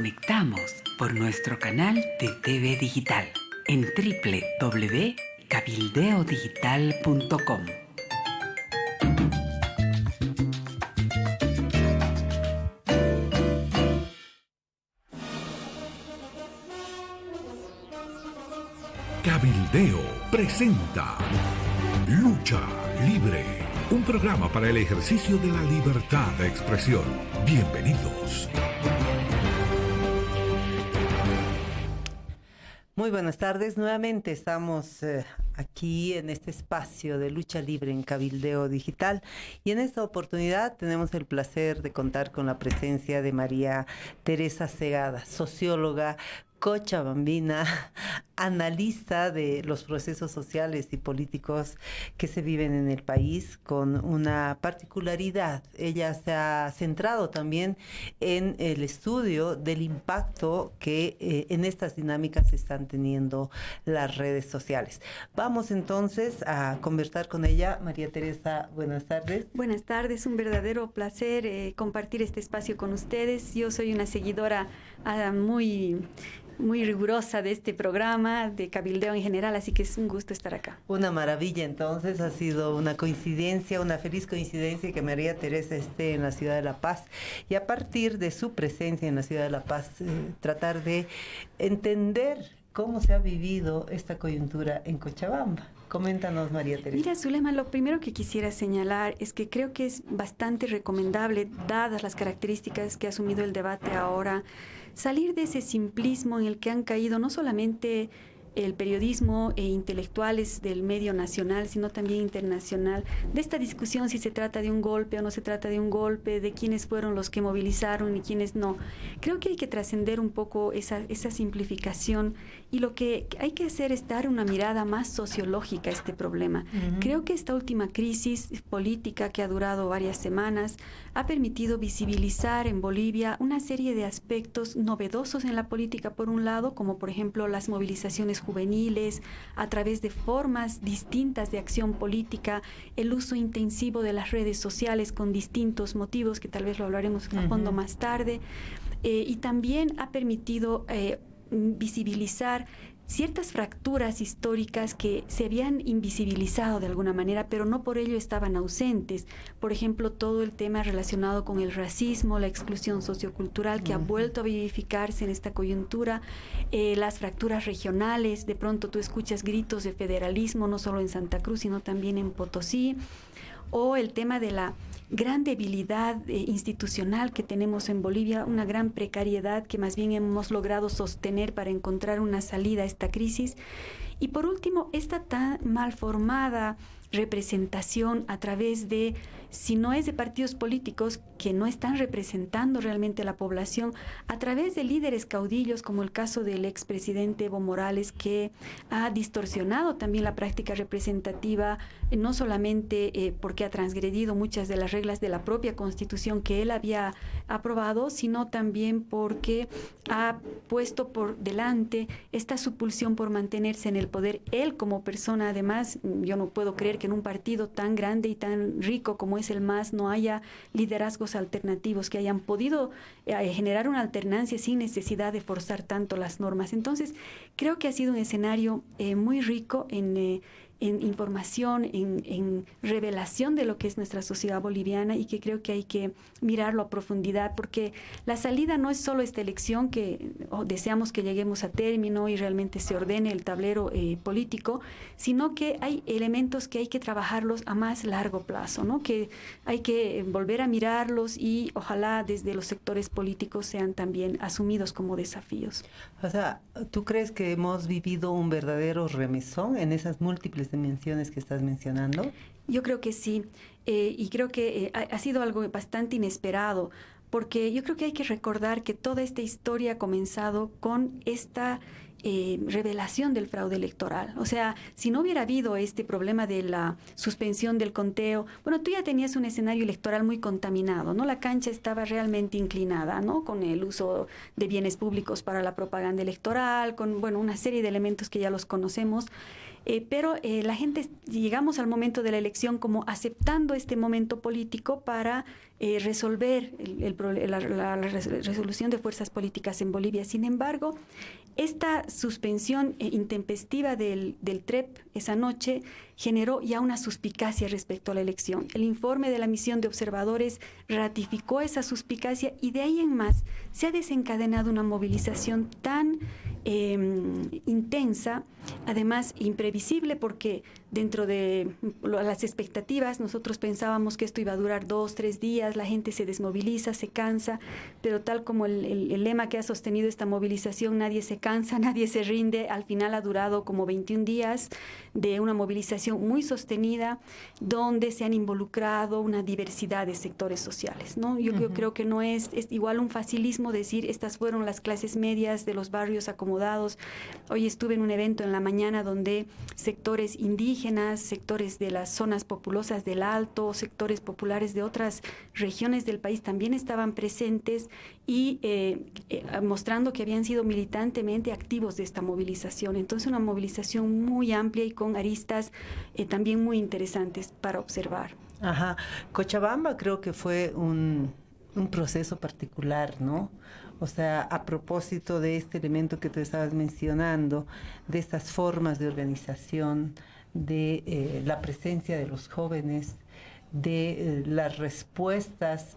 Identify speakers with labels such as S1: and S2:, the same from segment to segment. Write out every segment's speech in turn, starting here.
S1: conectamos por nuestro canal de TV Digital en www.cabildeodigital.com.
S2: Cabildeo presenta Lucha Libre, un programa para el ejercicio de la libertad de expresión. Bienvenidos.
S3: Muy buenas tardes, nuevamente estamos aquí en este espacio de lucha libre en Cabildeo Digital y en esta oportunidad tenemos el placer de contar con la presencia de María Teresa Segada, socióloga cochabambina, analista de los procesos sociales y políticos que se viven en el país con una particularidad. Ella se ha centrado también en el estudio del impacto que en estas dinámicas están teniendo las redes sociales. Vamos entonces a conversar con ella. María Teresa, buenas tardes.
S4: Buenas tardes, un verdadero placer compartir este espacio con ustedes. Yo soy una seguidora muy rigurosa de este programa, de Cabildeo en general, así que es un gusto estar acá.
S3: Una maravilla, entonces, ha sido una coincidencia, una feliz coincidencia que María Teresa esté en la ciudad de La Paz y a partir de su presencia en la ciudad de La Paz, tratar de entender cómo se ha vivido esta coyuntura en Cochabamba. Coméntanos, María Teresa.
S4: Mira, Zulema, lo primero que quisiera señalar es que creo que es bastante recomendable, dadas las características que ha asumido el debate ahora, salir de ese simplismo en el que han caído no solamente el periodismo e intelectuales del medio nacional, sino también internacional, de esta discusión si se trata de un golpe o no se trata de un golpe, de quiénes fueron los que movilizaron y quiénes no. Creo que hay que trascender un poco esa simplificación y lo que hay que hacer es dar una mirada más sociológica a este problema. Creo que esta última crisis política que ha durado varias semanas ha permitido visibilizar en Bolivia una serie de aspectos novedosos en la política, por un lado, como por ejemplo las movilizaciones juveniles, a través de formas distintas de acción política, el uso intensivo de las redes sociales con distintos motivos, que tal vez lo hablaremos a fondo más tarde, y también ha permitido visibilizar ciertas fracturas históricas que se habían invisibilizado de alguna manera, pero no por ello estaban ausentes. Por ejemplo, todo el tema relacionado con el racismo, la exclusión sociocultural que ha vuelto a vivificarse en esta coyuntura, las fracturas regionales, de pronto tú escuchas gritos de federalismo, no solo en Santa Cruz, sino también en Potosí, o el tema de la gran debilidad institucional que tenemos en Bolivia, una gran precariedad que más bien hemos logrado sostener para encontrar una salida a esta crisis. Y por último, esta tan mal formada representación a través de, si no es de partidos políticos que no están representando realmente a la población, a través de líderes caudillos, como el caso del expresidente Evo Morales, que ha distorsionado también la práctica representativa, no solamente porque ha transgredido muchas de las reglas de la propia Constitución que él había aprobado, sino también porque ha puesto por delante esta supulsión por mantenerse en el poder. Él como persona, además, yo no puedo creer que en un partido tan grande y tan rico como es el MAS no haya liderazgos alternativos que hayan podido generar una alternancia sin necesidad de forzar tanto las normas. Entonces, creo que ha sido un escenario muy rico en información, en revelación de lo que es nuestra sociedad boliviana y que creo que hay que mirarlo a profundidad, porque la salida no es solo esta elección que deseamos que lleguemos a término y realmente se ordene el tablero político, sino que hay elementos que hay que trabajarlos a más largo plazo, ¿no? Que hay que volver a mirarlos y ojalá desde los sectores políticos sean también asumidos como desafíos.
S3: O sea, ¿tú crees que hemos vivido un verdadero remesón en esas múltiples dimensiones que estás mencionando?
S4: Yo creo que sí, y creo que ha sido algo bastante inesperado, porque yo creo que hay que recordar que toda esta historia ha comenzado con esta revelación del fraude electoral. O sea, si no hubiera habido este problema de la suspensión del conteo, bueno, tú ya tenías un escenario electoral muy contaminado, ¿no? La cancha estaba realmente inclinada, ¿no? Con el uso de bienes públicos para la propaganda electoral, con, bueno, una serie de elementos que ya los conocemos. pero la gente, llegamos al momento de la elección como aceptando este momento político para resolver la resolución de fuerzas políticas en Bolivia. Sin embargo, esta suspensión intempestiva del TREP esa noche generó ya una suspicacia respecto a la elección. El informe de la misión de observadores ratificó esa suspicacia y de ahí en más se ha desencadenado una movilización tan intensa, además imprevisible, porque dentro de las expectativas nosotros pensábamos que esto iba a durar 2, 3 días, la gente se desmoviliza, se cansa, pero tal como el lema que ha sostenido esta movilización, nadie se cansa, nadie se rinde, al final ha durado como 21 días de una movilización muy sostenida, donde se han involucrado una diversidad de sectores sociales, ¿no? Yo creo que no es igual un facilismo decir estas fueron las clases medias de los barrios acomodados. Hoy estuve en un evento en la mañana donde sectores indígenas, sectores de las zonas populosas del Alto, sectores populares de otras regiones del país también estaban presentes y mostrando que habían sido militantemente activos de esta movilización. Entonces una movilización muy amplia y con aristas también muy interesantes para observar.
S3: Ajá. Cochabamba creo que fue un proceso particular, ¿no? O sea, a propósito de este elemento que tú estabas mencionando, de estas formas de organización, de la presencia de los jóvenes, de las respuestas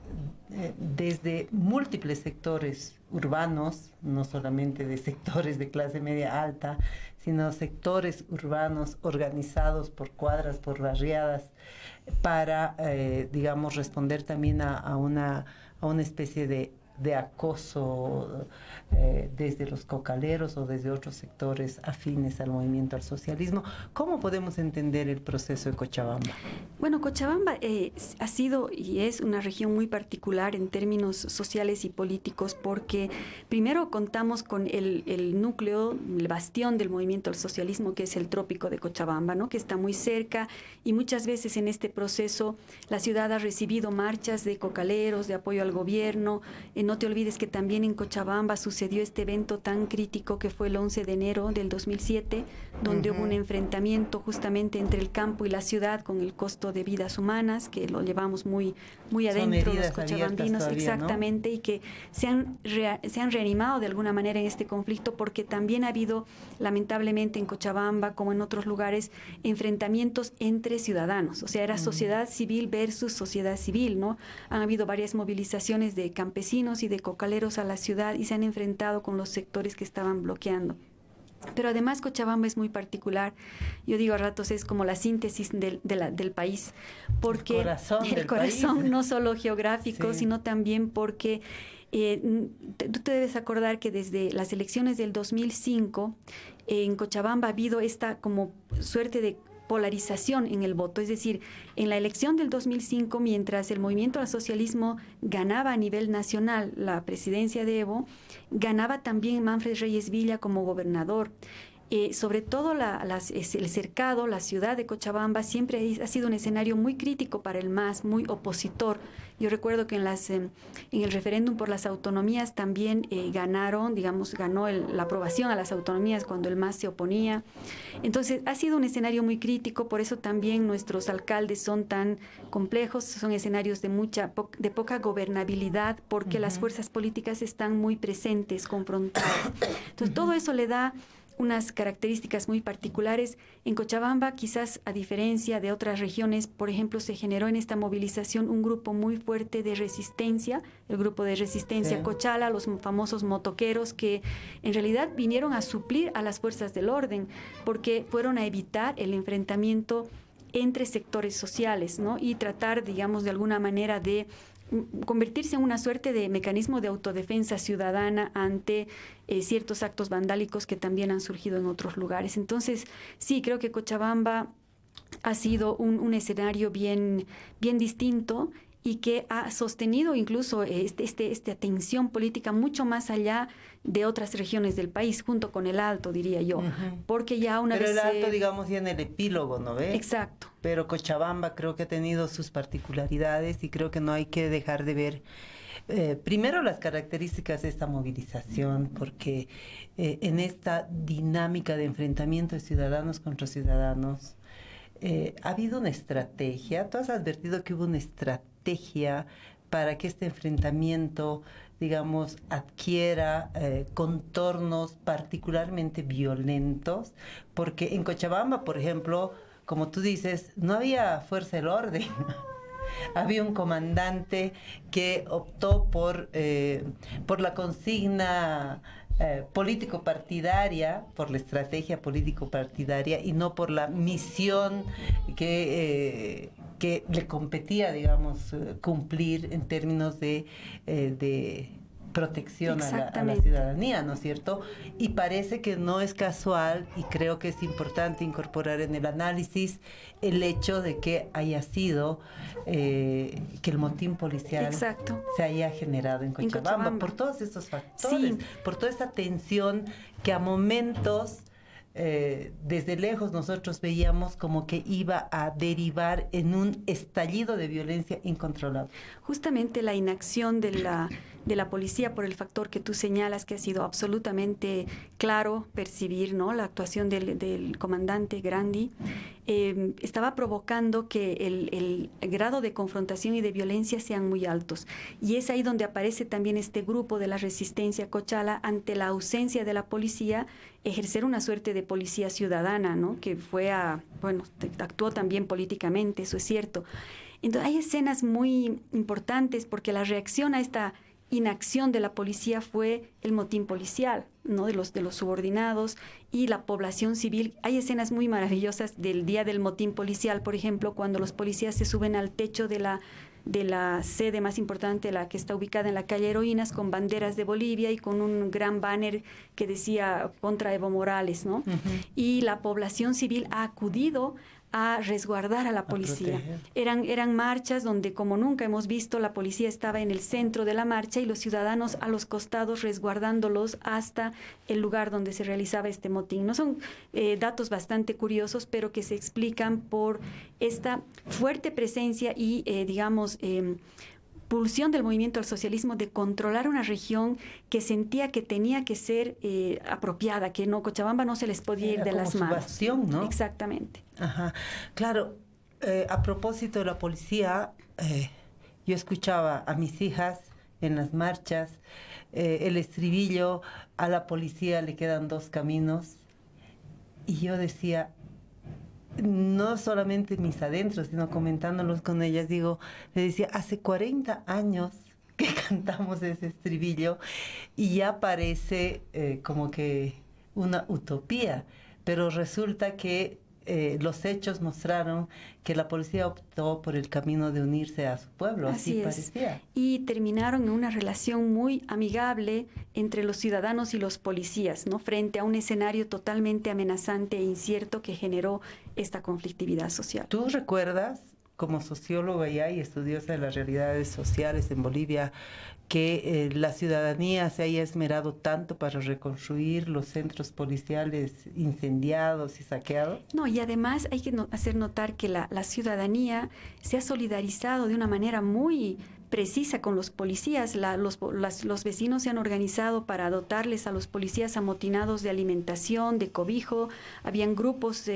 S3: desde múltiples sectores urbanos, no solamente de sectores de clase media alta, sino sectores urbanos organizados por cuadras, por barriadas, para, digamos, responder también a una especie de acoso desde los cocaleros o desde otros sectores afines al movimiento al socialismo. ¿Cómo podemos entender el proceso de Cochabamba?
S4: Bueno, Cochabamba ha sido y es una región muy particular en términos sociales y políticos porque primero contamos con el núcleo, el bastión del movimiento al socialismo, que es el Trópico de Cochabamba, ¿no? Que está muy cerca y muchas veces en este proceso la ciudad ha recibido marchas de cocaleros, de apoyo al gobierno. No te olvides que también en Cochabamba sucedió este evento tan crítico que fue el 11 de enero del 2007, donde hubo un enfrentamiento justamente entre el campo y la ciudad con el costo de vidas humanas, que lo llevamos muy, muy adentro los cochabambinos, todavía, exactamente, ¿no? Y que se han reanimado de alguna manera en este conflicto porque también ha habido, lamentablemente en Cochabamba, como en otros lugares, enfrentamientos entre ciudadanos, o sea, era sociedad civil versus sociedad civil, ¿no? Han habido varias movilizaciones de campesinos y de cocaleros a la ciudad y se han enfrentado con los sectores que estaban bloqueando. Pero además Cochabamba es muy particular. Yo digo a ratos es como la síntesis del país, porque el corazón país. No solo geográfico, sí, sino también porque tú te debes acordar que desde las elecciones del 2005 en Cochabamba ha habido esta como suerte de polarización en el voto, es decir, en la elección del 2005, mientras el movimiento al socialismo ganaba a nivel nacional la presidencia de Evo, ganaba también Manfred Reyes Villa como gobernador. Sobre todo el cercado, la ciudad de Cochabamba, siempre ha sido un escenario muy crítico para el MAS, muy opositor. Yo recuerdo que en el referéndum por las autonomías también ganó la aprobación a las autonomías cuando el MAS se oponía. Entonces ha sido un escenario muy crítico, por eso también nuestros alcaldes son tan complejos, son escenarios de poca gobernabilidad, porque las fuerzas políticas están muy presentes, confrontadas. Entonces todo eso le da unas características muy particulares. En Cochabamba, quizás a diferencia de otras regiones, por ejemplo, se generó en esta movilización un grupo muy fuerte de resistencia, el grupo de resistencia Cochala, los famosos motoqueros, que en realidad vinieron a suplir a las fuerzas del orden, porque fueron a evitar el enfrentamiento entre sectores sociales, ¿no? Y tratar, digamos, de alguna manera de convertirse en una suerte de mecanismo de autodefensa ciudadana ante ciertos actos vandálicos que también han surgido en otros lugares. Entonces, sí, creo que Cochabamba ha sido un escenario bien distinto y que ha sostenido incluso esta tensión política mucho más allá de otras regiones del país, junto con el Alto, diría yo. Porque ya una vez...
S3: Pero el Alto, digamos, ya en el epílogo, ¿no ves?
S4: Exacto.
S3: Pero Cochabamba creo que ha tenido sus particularidades y creo que no hay que dejar de ver Primero las características de esta movilización, porque en esta dinámica de enfrentamiento de ciudadanos contra ciudadanos, ha habido una estrategia. Tú has advertido que hubo una estrategia para que este enfrentamiento, digamos, adquiera contornos particularmente violentos, porque en Cochabamba, por ejemplo, como tú dices, no había fuerza del orden. Había un comandante que optó por la consigna político-partidaria, por la estrategia político-partidaria y no por la misión que le competía, digamos, cumplir en términos de protección a la ciudadanía, ¿no es cierto? Y parece que no es casual, y creo que es importante incorporar en el análisis el hecho de que haya sido que el motín policial se haya generado en Cochabamba por todos estos factores, por toda esta tensión que a momentos desde lejos nosotros veíamos como que iba a derivar en un estallido de violencia incontrolable.
S4: Justamente la inacción de la policía por el factor que tú señalas, que ha sido absolutamente claro percibir, ¿no? La actuación del comandante Grandi estaba provocando que el grado de confrontación y de violencia sean muy altos. Y es ahí donde aparece también este grupo de la resistencia Cochala ante la ausencia de la policía, ejercer una suerte de policía ciudadana, ¿no? Que actuó también políticamente, eso es cierto. Entonces hay escenas muy importantes porque la reacción a esta inacción de la policía fue el motín policial, ¿no? de los subordinados y la población civil. Hay escenas muy maravillosas del día del motín policial, por ejemplo, cuando los policías se suben al techo de la sede más importante, la que está ubicada en la calle Heroínas, con banderas de Bolivia y con un gran banner que decía contra Evo Morales, ¿no? Uh-huh. Y la población civil ha acudido a resguardar a la policía. Eran marchas donde, como nunca hemos visto, la policía estaba en el centro de la marcha y los ciudadanos a los costados resguardándolos hasta el lugar donde se realizaba este motín. No son datos bastante curiosos, pero que se explican por esta fuerte presencia y, pulsión del movimiento al socialismo de controlar una región que sentía que tenía que ser apropiada, que no, Cochabamba no se les podía ir de las manos.
S3: Bastión, ¿no?
S4: Exactamente.
S3: Ajá. Claro, a propósito de la policía, yo escuchaba a mis hijas en las marchas el estribillo: a la policía le quedan 2 caminos, y yo decía, no solamente mis adentros, sino comentándolos con ellas, le decía, hace 40 años que cantamos ese estribillo y ya parece como que una utopía, pero resulta que los hechos mostraron que la policía optó por el camino de unirse a su pueblo, así parecía.
S4: Y terminaron en una relación muy amigable entre los ciudadanos y los policías, ¿no? Frente a un escenario totalmente amenazante e incierto que generó esta conflictividad social.
S3: ¿Tú recuerdas, como socióloga ya y estudiosa de las realidades sociales en Bolivia, que la ciudadanía se haya esmerado tanto para reconstruir los centros policiales incendiados y saqueados?
S4: No, y además hay que hacer notar que la ciudadanía se ha solidarizado de una manera muy precisa con los policías. Los vecinos se han organizado para dotarles a los policías amotinados de alimentación, de cobijo. Habían grupos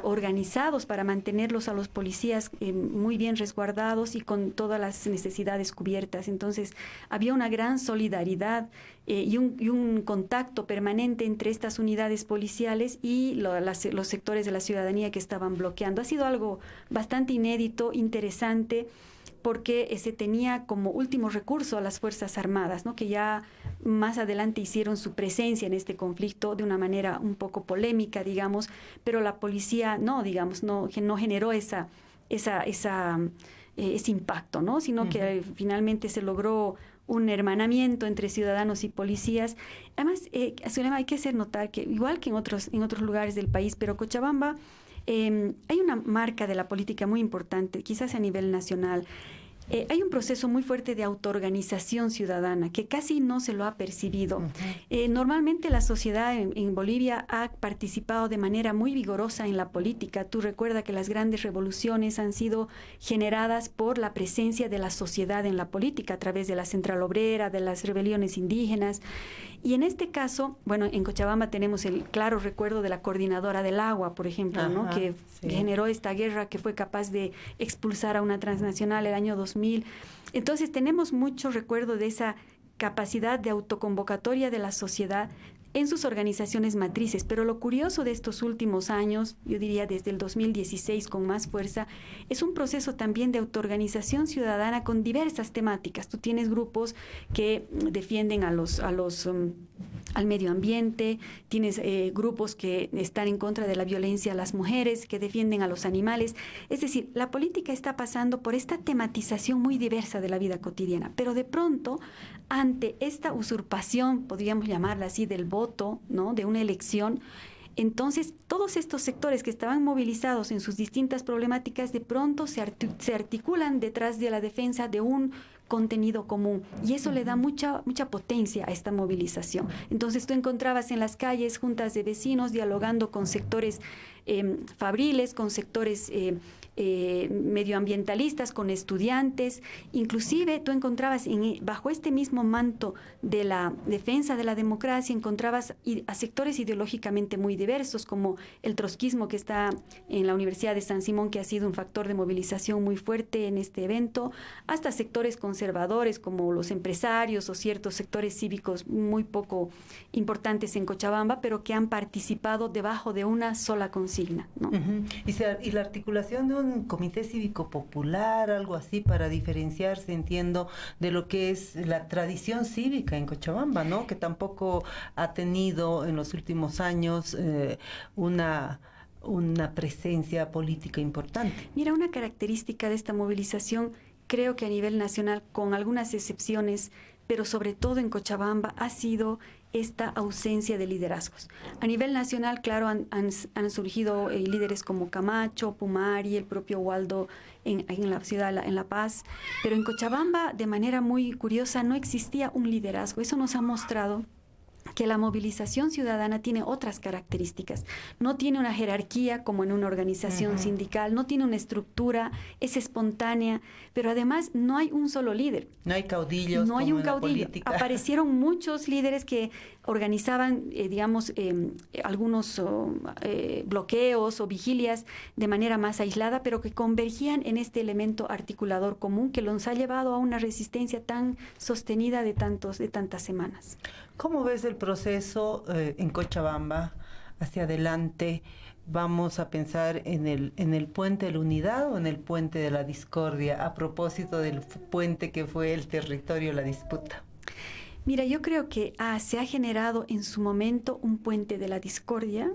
S4: organizados para mantenerlos a los policías muy bien resguardados y con todas las necesidades cubiertas. Entonces había una gran solidaridad y un contacto permanente entre estas unidades policiales y los sectores de la ciudadanía que estaban bloqueando. Ha sido algo bastante inédito, interesante, porque se tenía como último recurso a las Fuerzas Armadas, ¿no? Que ya más adelante hicieron su presencia en este conflicto de una manera un poco polémica, digamos, pero la policía no generó ese impacto, ¿no? Sino uh-huh. que finalmente se logró un hermanamiento entre ciudadanos y policías. Además, Zulema, hay que hacer notar que, igual que en otros lugares del país, pero Cochabamba, hay una marca de la política muy importante, quizás a nivel nacional. hay un proceso muy fuerte de autoorganización ciudadana que casi no se lo ha percibido. Normalmente la sociedad en Bolivia ha participado de manera muy vigorosa en la política. Tú recuerdas que las grandes revoluciones han sido generadas por la presencia de la sociedad en la política a través de la Central Obrera, de las rebeliones indígenas. Y en este caso, bueno, en Cochabamba tenemos el claro recuerdo de la Coordinadora del Agua, por ejemplo, ¿no? Que generó esta guerra, que fue capaz de expulsar a una transnacional el año 2000. Entonces tenemos mucho recuerdo de esa capacidad de autoconvocatoria de la sociedad en sus organizaciones matrices, pero lo curioso de estos últimos años, yo diría desde el 2016 con más fuerza, es un proceso también de autoorganización ciudadana con diversas temáticas. Tú tienes grupos que defienden al medio ambiente, tienes grupos que están en contra de la violencia a las mujeres, que defienden a los animales. Es decir, la política está pasando por esta tematización muy diversa de la vida cotidiana, pero de pronto, ante esta usurpación, podríamos llamarla así, del voto, ¿no?, de una elección, entonces todos estos sectores que estaban movilizados en sus distintas problemáticas de pronto se articulan detrás de la defensa de un contenido común, y eso le da mucha potencia a esta movilización. Entonces tú encontrabas en las calles juntas de vecinos dialogando con sectores fabriles, con sectores medioambientalistas, con estudiantes. Inclusive tú encontrabas bajo este mismo manto de la defensa de la democracia, encontrabas a sectores ideológicamente muy diversos, como el trotskismo, que está en la Universidad de San Simón, que ha sido un factor de movilización muy fuerte en este evento, hasta sectores conservadores como los empresarios o ciertos sectores cívicos muy poco importantes en Cochabamba, pero que han participado debajo de una sola consigna, ¿no?
S3: Y la articulación de un comité cívico popular, algo así, para diferenciarse, entiendo, de lo que es la tradición cívica en Cochabamba, ¿no? Que tampoco ha tenido en los últimos años una presencia política importante.
S4: Mira, una característica de esta movilización, creo que a nivel nacional, con algunas excepciones, pero sobre todo en Cochabamba, ha sido esta ausencia de liderazgos. A nivel nacional, claro, han surgido líderes como Camacho, Pumari, el propio Waldo en la ciudad, en La Paz, pero en Cochabamba, de manera muy curiosa, no existía un liderazgo. Eso nos ha mostrado que la movilización ciudadana tiene otras características. No tiene una jerarquía como en una organización sindical, no tiene una estructura, es espontánea, pero además no hay un solo líder.
S3: No hay caudillos.
S4: No hay un
S3: en la
S4: caudillo.
S3: política.
S4: Aparecieron muchos líderes que organizaban, algunos bloqueos o vigilias de manera más aislada, pero que convergían en este elemento articulador común que los ha llevado a una resistencia tan sostenida de tantas semanas.
S3: ¿Cómo ves el proceso en Cochabamba hacia adelante? ¿Vamos a pensar en el puente de la unidad o en el puente de la discordia, a propósito del puente que fue el territorio de la disputa?
S4: Mira, yo creo que se ha generado en su momento un puente de la discordia,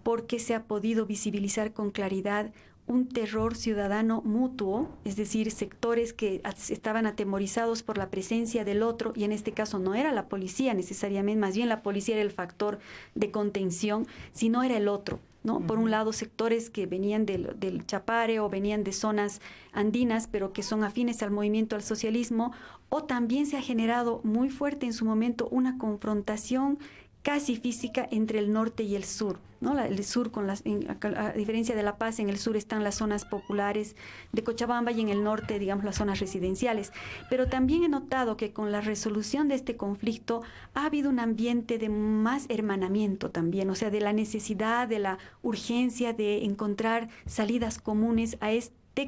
S4: porque se ha podido visibilizar con claridad un terror ciudadano mutuo, es decir, sectores que estaban atemorizados por la presencia del otro, y en este caso no era la policía necesariamente, más bien la policía era el factor de contención, sino era el otro, ¿no? Por un lado, sectores que venían del Chapare o venían de zonas andinas, pero que son afines al movimiento al socialismo, o también se ha generado muy fuerte en su momento una confrontación casi física entre el norte y el sur, ¿no? El sur, a diferencia de La Paz, en el sur están las zonas populares de Cochabamba y en el norte, digamos, las zonas residenciales. Pero también he notado que con la resolución de este conflicto ha habido un ambiente de más hermanamiento también, o sea, de la necesidad, de la urgencia de encontrar salidas comunes a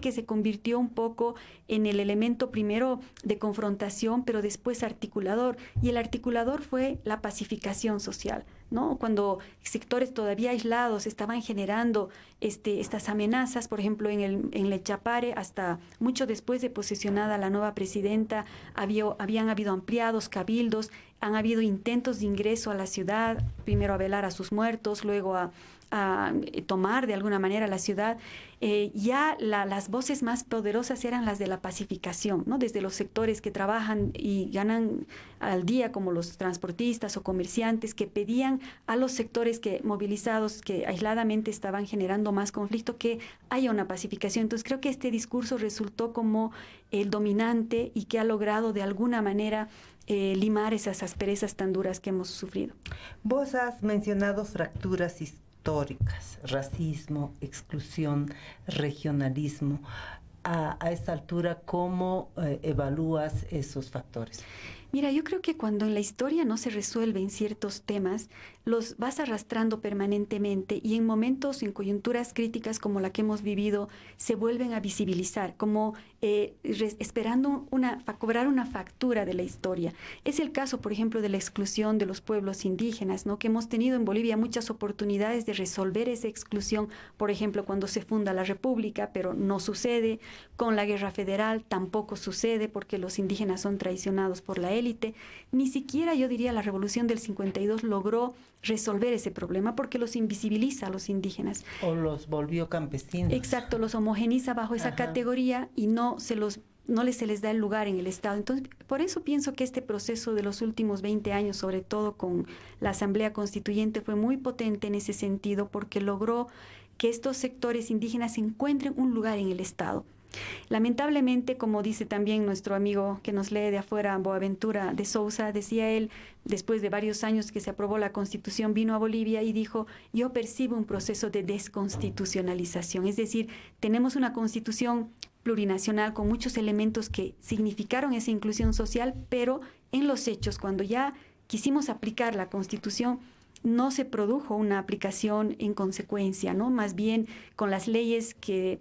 S4: que se convirtió un poco en el elemento primero de confrontación, pero después articulador. Y el articulador fue la pacificación social, ¿no? Cuando sectores todavía aislados estaban generando estas amenazas, por ejemplo, en el Chapare, hasta mucho después de posesionada la nueva presidenta, habían habido ampliados cabildos han habido intentos de ingreso a la ciudad, primero a velar a sus muertos, luego a tomar de alguna manera la ciudad. Las voces más poderosas eran las de la pacificación, ¿no? Desde los sectores que trabajan y ganan al día, como los transportistas o comerciantes, que pedían a los sectores movilizados, que aisladamente estaban generando más conflicto, que haya una pacificación. Entonces creo que este discurso resultó como el dominante y que ha logrado de alguna manera limar esas asperezas tan duras que hemos sufrido.
S3: Vos has mencionado fracturas históricas, racismo, exclusión, regionalismo. A esta altura, ¿cómo evalúas esos factores?
S4: Mira, yo creo que cuando en la historia no se resuelven ciertos temas, los vas arrastrando permanentemente y en momentos, en coyunturas críticas como la que hemos vivido, se vuelven a visibilizar, como esperando cobrar una factura de la historia. Es el caso, por ejemplo, de la exclusión de los pueblos indígenas, ¿no? Que hemos tenido en Bolivia muchas oportunidades de resolver esa exclusión, por ejemplo, cuando se funda la República, pero no sucede. Con la Guerra Federal tampoco sucede porque los indígenas son traicionados por la élite. Ni siquiera, yo diría, la Revolución del 52 logró resolver ese problema porque los invisibiliza a los indígenas.
S3: O los volvió campesinos.
S4: Exacto, los homogeniza bajo esa categoría y no se les da el lugar en el Estado. Entonces, por eso pienso que este proceso de los últimos 20 años, sobre todo con la Asamblea Constituyente, fue muy potente en ese sentido porque logró que estos sectores indígenas encuentren un lugar en el Estado. Lamentablemente, como dice también nuestro amigo que nos lee de afuera, Boaventura de Sousa, decía él, después de varios años que se aprobó la Constitución, vino a Bolivia y dijo: yo percibo un proceso de desconstitucionalización. Es decir, tenemos una Constitución plurinacional con muchos elementos que significaron esa inclusión social, pero en los hechos, cuando ya quisimos aplicar la Constitución, no se produjo una aplicación en consecuencia, ¿no? Más bien, con las leyes que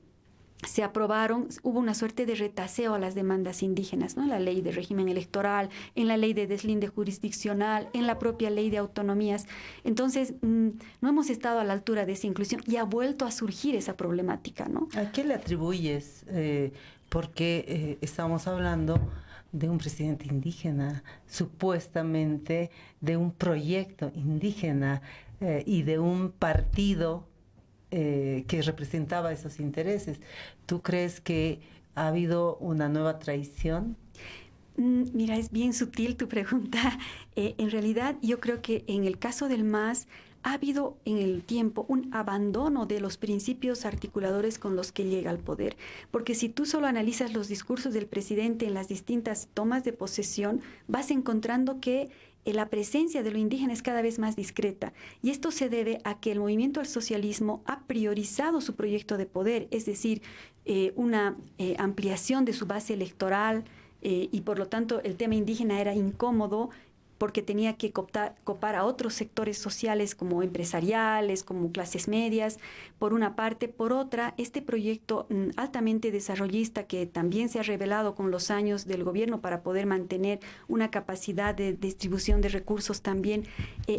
S4: se aprobaron, hubo una suerte de retaseo a las demandas indígenas, ¿no? En la ley de régimen electoral, en la ley de deslinde jurisdiccional, en la propia ley de autonomías. Entonces, no hemos estado a la altura de esa inclusión y ha vuelto a surgir esa problemática, ¿no?
S3: ¿A qué le atribuyes? Porque estamos hablando de un presidente indígena, supuestamente de un proyecto indígena y de un partido que representaba esos intereses. ¿Tú crees que ha habido una nueva traición?
S4: Mira, es bien sutil tu pregunta. En realidad, yo creo que en el caso del MAS ha habido en el tiempo un abandono de los principios articuladores con los que llega al poder. Porque si tú solo analizas los discursos del presidente en las distintas tomas de posesión, vas encontrando que la presencia de lo indígena es cada vez más discreta. Y esto se debe a que el movimiento al socialismo ha priorizado su proyecto de poder, es decir, una ampliación de su base electoral, y por lo tanto el tema indígena era incómodo porque tenía que copar a otros sectores sociales como empresariales, como clases medias, por una parte. Por otra, este proyecto altamente desarrollista que también se ha revelado con los años del gobierno para poder mantener una capacidad de distribución de recursos también,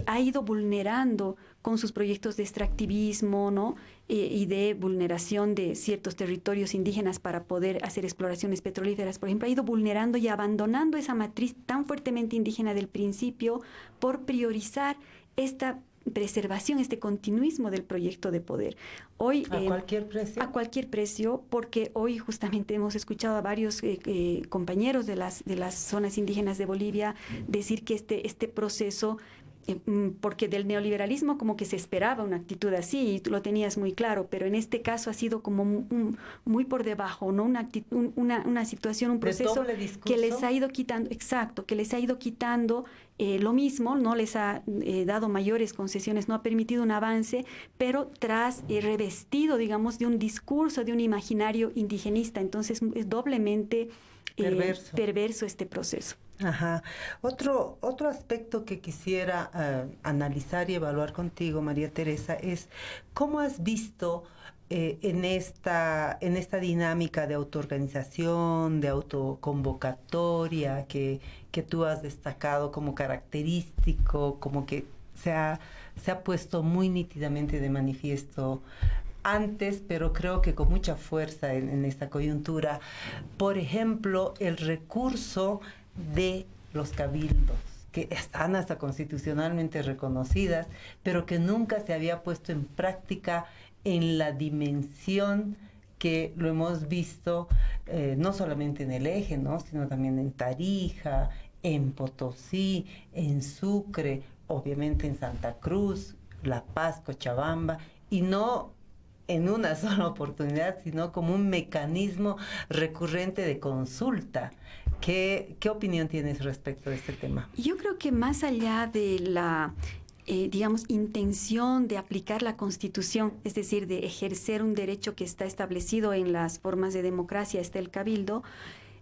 S4: ha ido vulnerando con sus proyectos de extractivismo, ¿no? Y de vulneración de ciertos territorios indígenas para poder hacer exploraciones petrolíferas, por ejemplo, ha ido vulnerando y abandonando esa matriz tan fuertemente indígena del principio por priorizar esta preservación, este continuismo del proyecto de poder. Hoy,
S3: ¿A cualquier precio?
S4: A cualquier precio, porque hoy justamente hemos escuchado a varios compañeros de las zonas indígenas de Bolivia decir que este proceso, porque del neoliberalismo como que se esperaba una actitud así y tú lo tenías muy claro, pero en este caso ha sido como muy por debajo, ¿no? Una situación, un proceso que les ha ido quitando, exacto, que les ha ido quitando lo mismo, no les ha dado mayores concesiones, no ha permitido un avance, pero tras revestido, digamos, de un discurso, de un imaginario indigenista. Entonces es doblemente perverso este proceso.
S3: Ajá. Otro aspecto que quisiera analizar y evaluar contigo, María Teresa, es cómo has visto en esta dinámica de autoorganización, de autoconvocatoria que tú has destacado como característico, como que se ha puesto muy nítidamente de manifiesto antes, pero creo que con mucha fuerza en esta coyuntura. Por ejemplo, el recurso de los cabildos, que están hasta constitucionalmente reconocidas, pero que nunca se había puesto en práctica en la dimensión que lo hemos visto no solamente en el Eje, ¿no?, sino también en Tarija, en Potosí, en Sucre, obviamente en Santa Cruz, La Paz, Cochabamba, y no en una sola oportunidad, sino como un mecanismo recurrente de consulta. ¿Qué opinión tienes respecto de este tema?
S4: Yo creo que más allá de la digamos, intención de aplicar la Constitución, es decir, de ejercer un derecho que está establecido en las formas de democracia, está el cabildo,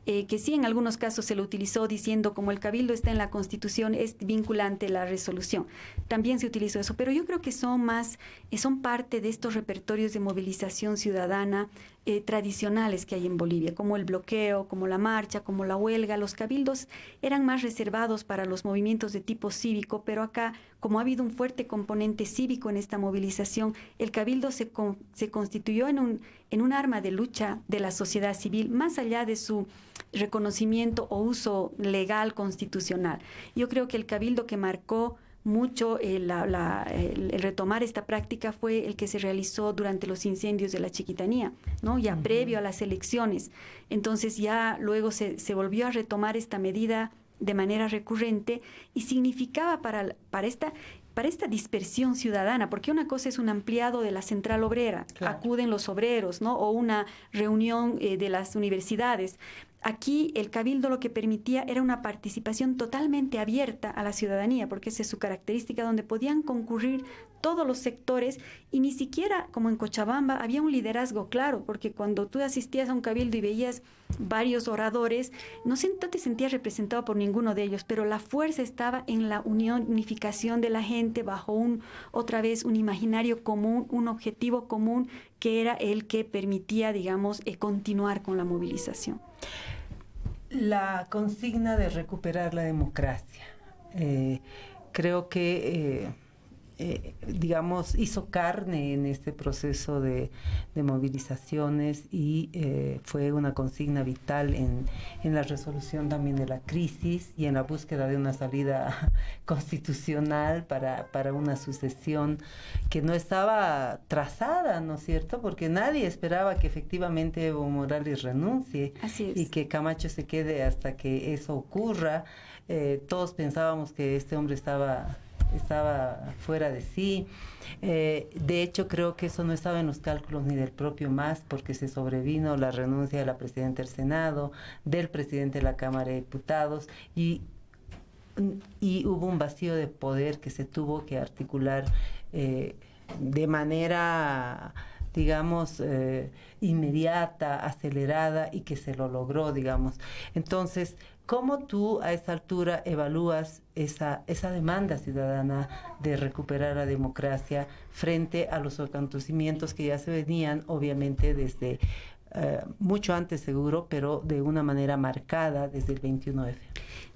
S4: que sí en algunos casos se lo utilizó diciendo como el cabildo está en la Constitución, es vinculante la resolución. También se utilizó eso, pero yo creo que son parte de estos repertorios de movilización ciudadana tradicionales que hay en Bolivia, como el bloqueo, como la marcha, como la huelga. Los cabildos eran más reservados para los movimientos de tipo cívico, pero acá, como ha habido un fuerte componente cívico en esta movilización, el cabildo se constituyó en un arma de lucha de la sociedad civil, más allá de su reconocimiento o uso legal constitucional. Yo creo que el cabildo que marcó mucho el retomar esta práctica fue el que se realizó durante los incendios de la Chiquitanía, ¿no?, ya previo a las elecciones. Entonces ya luego se volvió a retomar esta medida de manera recurrente y significaba para esta dispersión ciudadana, porque una cosa es un ampliado de la central obrera, claro, acuden los obreros, ¿no?, o una reunión de las universidades. Aquí el cabildo lo que permitía era una participación totalmente abierta a la ciudadanía, porque esa es su característica, donde podían concurrir todos los sectores y ni siquiera, como en Cochabamba, había un liderazgo claro, porque cuando tú asistías a un cabildo y veías varios oradores, no te sentías representado por ninguno de ellos, pero la fuerza estaba en la unificación de la gente bajo otra vez un imaginario común, un objetivo común, que era el que permitía, digamos, continuar con la movilización.
S3: La consigna de recuperar la democracia, creo que, digamos, hizo carne en este proceso de movilizaciones y fue una consigna vital en la resolución también de la crisis y en la búsqueda de una salida constitucional para una sucesión que no estaba trazada, ¿no es cierto? Porque nadie esperaba que efectivamente Evo Morales renuncie. Así es. Y que Camacho se quede hasta que eso ocurra. Todos pensábamos que este hombre estaba fuera de sí. De hecho, creo que eso no estaba en los cálculos ni del propio MAS, porque se sobrevino la renuncia de la presidenta del Senado, del presidente de la Cámara de Diputados, y hubo un vacío de poder que se tuvo que articular de manera, digamos, inmediata, acelerada, y que se lo logró, digamos. Entonces, ¿cómo tú a esta altura evalúas esa demanda ciudadana de recuperar la democracia frente a los acontecimientos que ya se venían, obviamente, desde mucho antes seguro, pero de una manera marcada desde el 21F?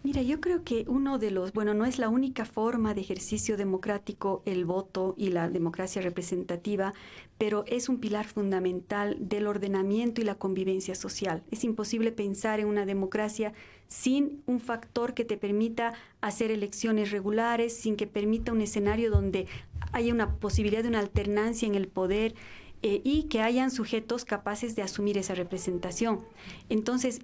S4: Mira, yo creo que no es la única forma de ejercicio democrático el voto y la democracia representativa, pero es un pilar fundamental del ordenamiento y la convivencia social. Es imposible pensar en una democracia sin un factor que te permita hacer elecciones regulares, sin que permita un escenario donde haya una posibilidad de una alternancia en el poder, y que hayan sujetos capaces de asumir esa representación. Entonces,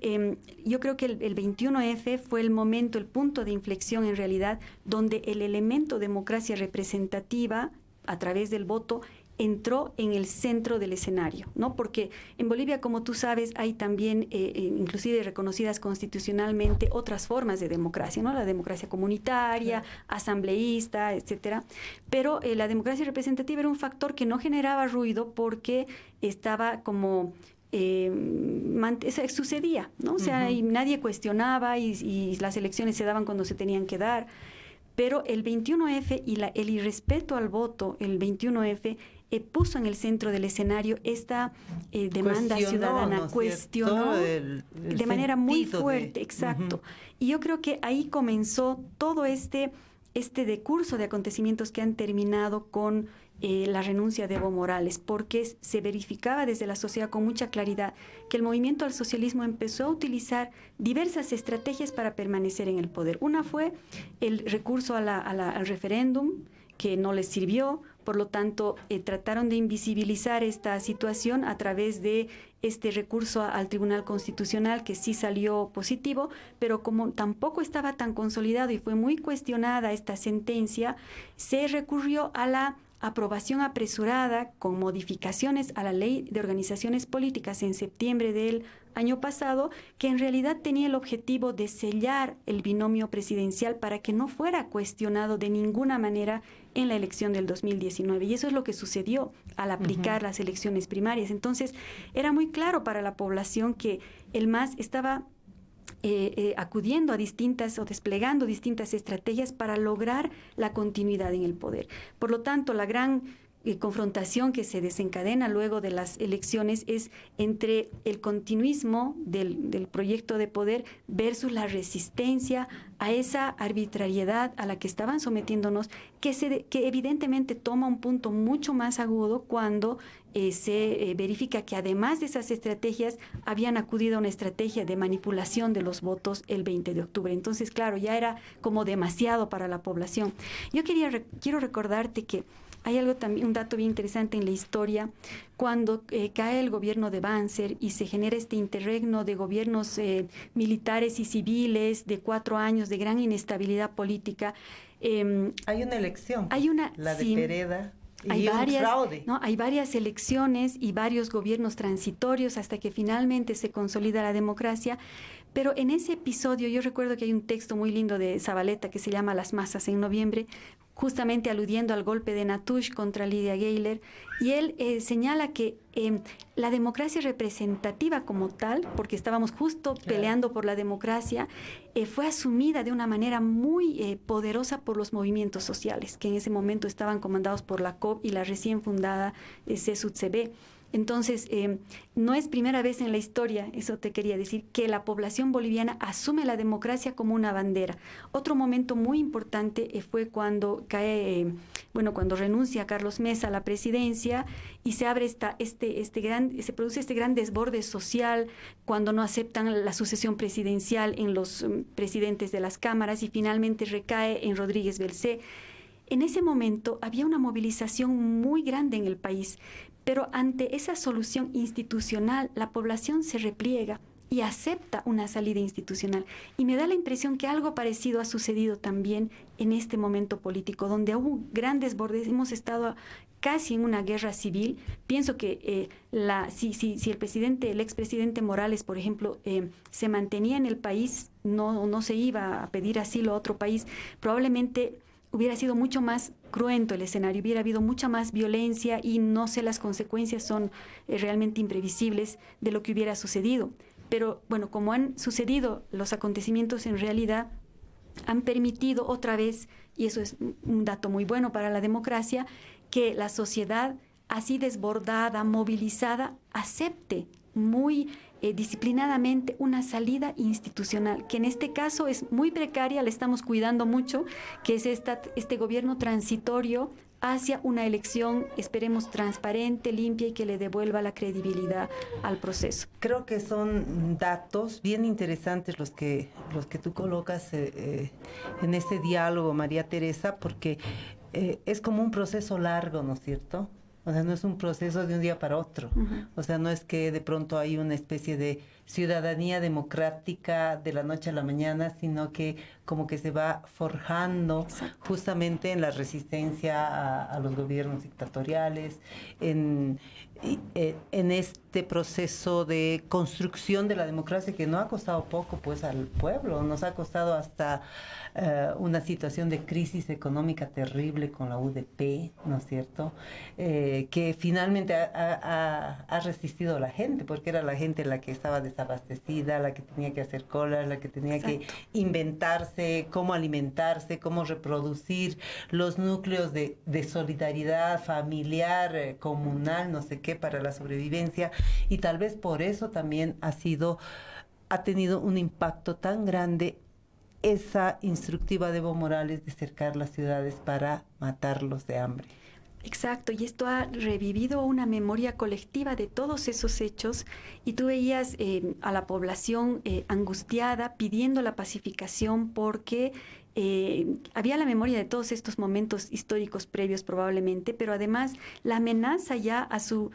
S4: yo creo que el 21F fue el momento, el punto de inflexión en realidad, donde el elemento democracia representativa, a través del voto, entró en el centro del escenario, ¿no? Porque en Bolivia, como tú sabes, hay también, inclusive reconocidas constitucionalmente, otras formas de democracia, ¿no? La democracia comunitaria, asambleísta, etcétera. Pero la democracia representativa era un factor que no generaba ruido porque estaba como sucedía, ¿no? O sea, y nadie cuestionaba y las elecciones se daban cuando se tenían que dar. Pero el 21F y el irrespeto al voto, el 21F, puso en el centro del escenario esta demanda ciudadana, ¿no? Cuestionó de manera muy fuerte, exacto. Y yo creo que ahí comenzó todo este este decurso de acontecimientos que han terminado con la renuncia de Evo Morales, porque se verificaba desde la sociedad con mucha claridad que el movimiento al socialismo empezó a utilizar diversas estrategias para permanecer en el poder. Una fue el recurso al referéndum, que no les sirvió, por lo tanto trataron de invisibilizar esta situación a través de este recurso al Tribunal Constitucional, que sí salió positivo, pero como tampoco estaba tan consolidado y fue muy cuestionada esta sentencia, se recurrió a la aprobación apresurada con modificaciones a la Ley de Organizaciones Políticas en septiembre del año pasado, que en realidad tenía el objetivo de sellar el binomio presidencial para que no fuera cuestionado de ninguna manera en la elección del 2019. Y eso es lo que sucedió al aplicar las elecciones primarias. Entonces, era muy claro para la población que el MAS estaba acudiendo a distintas o desplegando distintas estrategias para lograr la continuidad en el poder. Por lo tanto, la gran confrontación que se desencadena luego de las elecciones es entre el continuismo del proyecto de poder versus la resistencia a esa arbitrariedad a la que estaban sometiéndonos, que evidentemente toma un punto mucho más agudo cuando se verifica que además de esas estrategias habían acudido a una estrategia de manipulación de los votos el 20 de octubre. Entonces, claro, ya era como demasiado para la población. Yo quiero recordarte que hay algo también, un dato bien interesante en la historia, cuando cae el gobierno de Banzer y se genera este interregno de gobiernos militares y civiles de 4 años de gran inestabilidad política.
S3: Hay una elección, la de
S4: sí,
S3: Pereda.
S4: Hay varias,
S3: fraude.
S4: ¿no? Hay varias elecciones y varios gobiernos transitorios hasta que finalmente se consolida la democracia. Pero en ese episodio yo recuerdo que hay un texto muy lindo de Zabaleta que se llama Las masas en noviembre, justamente aludiendo al golpe de Natush contra Lidia Gayler, y él señala que la democracia representativa como tal, porque estábamos justo peleando por la democracia, fue asumida de una manera muy poderosa por los movimientos sociales, que en ese momento estaban comandados por la COP y la recién fundada CSUTCB. Entonces, no es primera vez en la historia, eso te quería decir, que la población boliviana asume la democracia como una bandera. Otro momento muy importante fue cuando cuando renuncia Carlos Mesa a la presidencia y se abre se produce este gran desborde social cuando no aceptan la sucesión presidencial en los presidentes de las cámaras y finalmente recae en Rodríguez Belcé. En ese momento había una movilización muy grande en el país, pero ante esa solución institucional, la población se repliega y acepta una salida institucional. Y me da la impresión que algo parecido ha sucedido también en este momento político, donde hubo grandes desbordes, hemos estado casi en una guerra civil. Pienso que si el expresidente Morales, por ejemplo, se mantenía en el país, no se iba a pedir asilo a otro país, probablemente hubiera sido mucho más cruento el escenario, hubiera habido mucha más violencia y no sé, las consecuencias son realmente imprevisibles de lo que hubiera sucedido. Pero bueno, como han sucedido los acontecimientos en realidad, han permitido otra vez, y eso es un dato muy bueno para la democracia, que la sociedad así desbordada, movilizada, acepte muy disciplinadamente una salida institucional, que en este caso es muy precaria, la estamos cuidando mucho, que es este gobierno transitorio hacia una elección, esperemos, transparente, limpia y que le devuelva la credibilidad al proceso.
S3: Creo que son datos bien interesantes los que tú colocas en este diálogo, María Teresa, porque es como un proceso largo, ¿no es cierto? O sea, no es un proceso de un día para otro. Uh-huh. O sea, no es que de pronto hay una especie de ciudadanía democrática de la noche a la mañana, sino que como que se va forjando justamente en la resistencia a los gobiernos dictatoriales, en este proceso de construcción de la democracia que no ha costado poco pues al pueblo, nos ha costado hasta una situación de crisis económica terrible con la UDP, ¿no es cierto? Que finalmente ha resistido la gente, porque era la gente la que estaba desabastecida, la que tenía que hacer colas, la que tenía que inventarse cómo alimentarse, cómo reproducir los núcleos de solidaridad familiar, comunal, no sé qué, para la sobrevivencia, y tal vez por eso también ha tenido un impacto tan grande esa instructiva de Evo Morales de cercar las ciudades para matarlos de hambre.
S4: Exacto, y esto ha revivido una memoria colectiva de todos esos hechos, y tú veías a la población angustiada pidiendo la pacificación porque había la memoria de todos estos momentos históricos previos probablemente, pero además la amenaza ya a su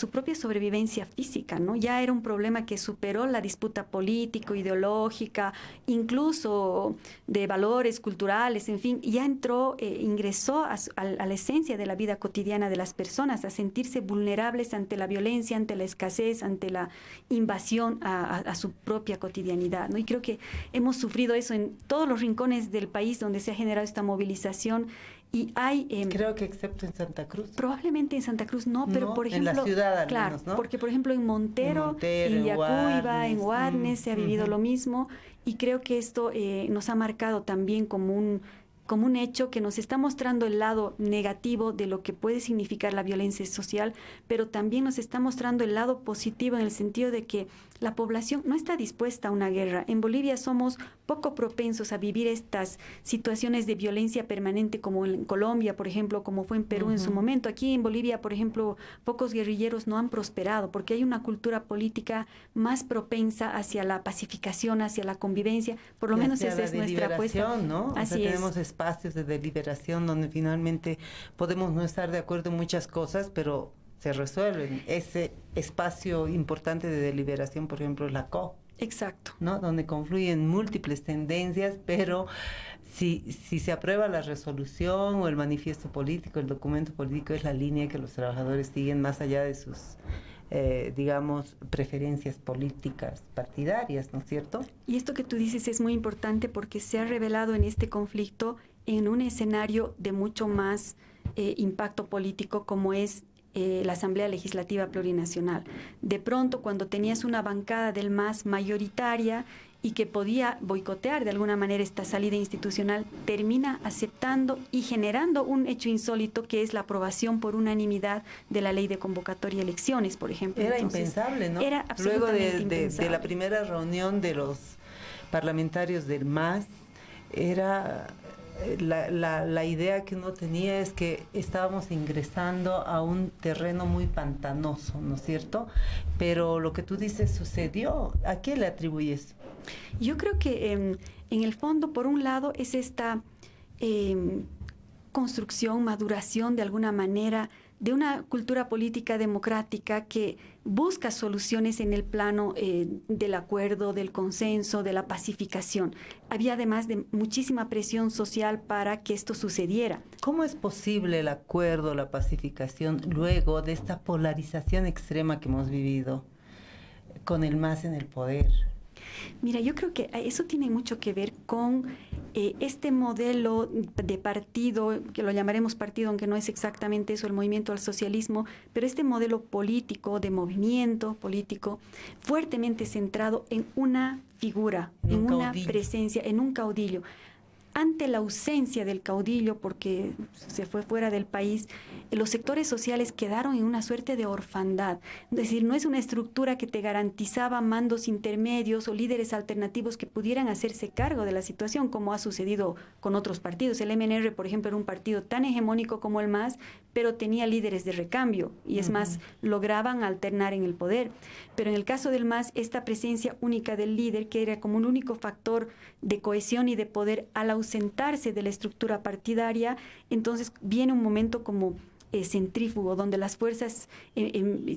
S4: propia sobrevivencia física, ¿no? Ya era un problema que superó la disputa político, ideológica, incluso de valores culturales, en fin, ya ingresó a la esencia de la vida cotidiana de las personas, a sentirse vulnerables ante la violencia, ante la escasez, ante la invasión a su propia cotidianidad, ¿no? Y creo que hemos sufrido eso en todos los rincones del país donde se ha generado esta movilización. Y hay...
S3: creo que excepto en Santa Cruz.
S4: Probablemente en Santa Cruz no, pero por ejemplo...
S3: En la ciudad al
S4: claro,
S3: menos, ¿no?
S4: Porque por ejemplo en Montero, en Yacuiba, en Guarnes se ha vivido lo mismo, y creo que esto nos ha marcado también como un hecho que nos está mostrando el lado negativo de lo que puede significar la violencia social, pero también nos está mostrando el lado positivo en el sentido de que la población no está dispuesta a una guerra. En Bolivia somos poco propensos a vivir estas situaciones de violencia permanente como en Colombia, por ejemplo, como fue en Perú en su momento. Aquí en Bolivia, por ejemplo, pocos guerrilleros no han prosperado porque hay una cultura política más propensa hacia la pacificación, hacia la convivencia. Por lo menos esa es nuestra apuesta,
S3: ¿no?
S4: Así
S3: tenemos espacios de deliberación donde finalmente podemos no estar de acuerdo en muchas cosas, pero se resuelven. Ese espacio importante de deliberación, por ejemplo, es la COP.
S4: Exacto.
S3: ¿No? Donde confluyen múltiples tendencias, pero si se aprueba la resolución o el manifiesto político, el documento político, es la línea que los trabajadores siguen más allá de sus, digamos, preferencias políticas partidarias, ¿no es cierto? Y
S4: esto que tú dices es muy importante porque se ha revelado en este conflicto en un escenario de mucho más impacto político como es la Asamblea Legislativa Plurinacional. De pronto, cuando tenías una bancada del MAS mayoritaria y que podía boicotear de alguna manera esta salida institucional, termina aceptando y generando un hecho insólito que es la aprobación por unanimidad de la ley de convocatoria de elecciones, por ejemplo.
S3: Era impensable, ¿no?
S4: Era absolutamente
S3: impensable. De la primera reunión de los parlamentarios del MAS, era... La idea que uno tenía es que estábamos ingresando a un terreno muy pantanoso, ¿no es cierto? Pero lo que tú dices sucedió. ¿A qué le atribuyes?
S4: Yo creo que en el fondo, por un lado, es esta construcción, maduración de alguna manera de una cultura política democrática que busca soluciones en el plano del acuerdo, del consenso, de la pacificación. Había además de muchísima presión social para que esto sucediera.
S3: ¿Cómo es posible el acuerdo, la pacificación, luego de esta polarización extrema que hemos vivido con el MAS en el poder?
S4: Mira, yo creo que eso tiene mucho que ver con este modelo de partido, que lo llamaremos partido, aunque no es exactamente eso, el movimiento al socialismo, pero este modelo político, de movimiento político, fuertemente centrado en una figura, en una presencia, en un caudillo. Ante la ausencia del caudillo, porque se fue fuera del país, los sectores sociales quedaron en una suerte de orfandad. Es decir, no es una estructura que te garantizaba mandos intermedios o líderes alternativos que pudieran hacerse cargo de la situación, como ha sucedido con otros partidos. El MNR, por ejemplo, era un partido tan hegemónico como el MAS, pero tenía líderes de recambio y es más, lograban alternar en el poder. Pero en el caso del MAS, esta presencia única del líder, que era como un único factor de cohesión y de poder, al ausentarse de la estructura partidaria, entonces viene un momento como centrífugo, donde las fuerzas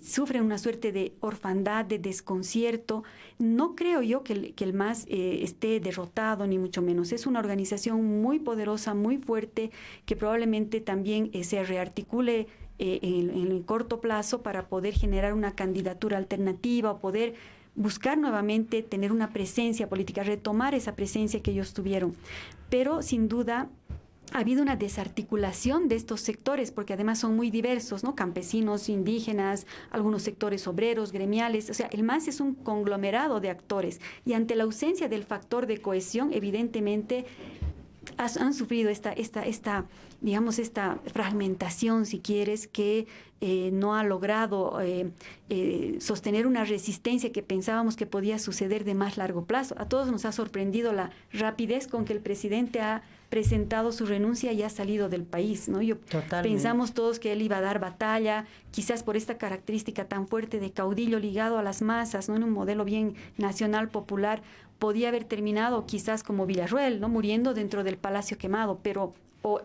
S4: sufren una suerte de orfandad, de desconcierto. No creo yo que el MAS esté derrotado, ni mucho menos. Es una organización muy poderosa, muy fuerte, que probablemente también se rearticule en el corto plazo para poder generar una candidatura alternativa o poder buscar nuevamente tener una presencia política, retomar esa presencia que ellos tuvieron. Pero sin duda ha habido una desarticulación de estos sectores, porque además son muy diversos, ¿no? Campesinos, indígenas, algunos sectores obreros, gremiales. O sea, el MAS es un conglomerado de actores y ante la ausencia del factor de cohesión, evidentemente han sufrido esta fragmentación, si quieres, que no ha logrado sostener una resistencia que pensábamos que podía suceder de más largo plazo. A todos nos ha sorprendido la rapidez con que el presidente ha presentado su renuncia y ha salido del país, ¿no? Pensamos todos que él iba a dar batalla, quizás por esta característica tan fuerte de caudillo ligado a las masas, ¿no? En un modelo bien nacional, popular, podía haber terminado quizás como Villarroel, ¿no? Muriendo dentro del Palacio Quemado, pero, o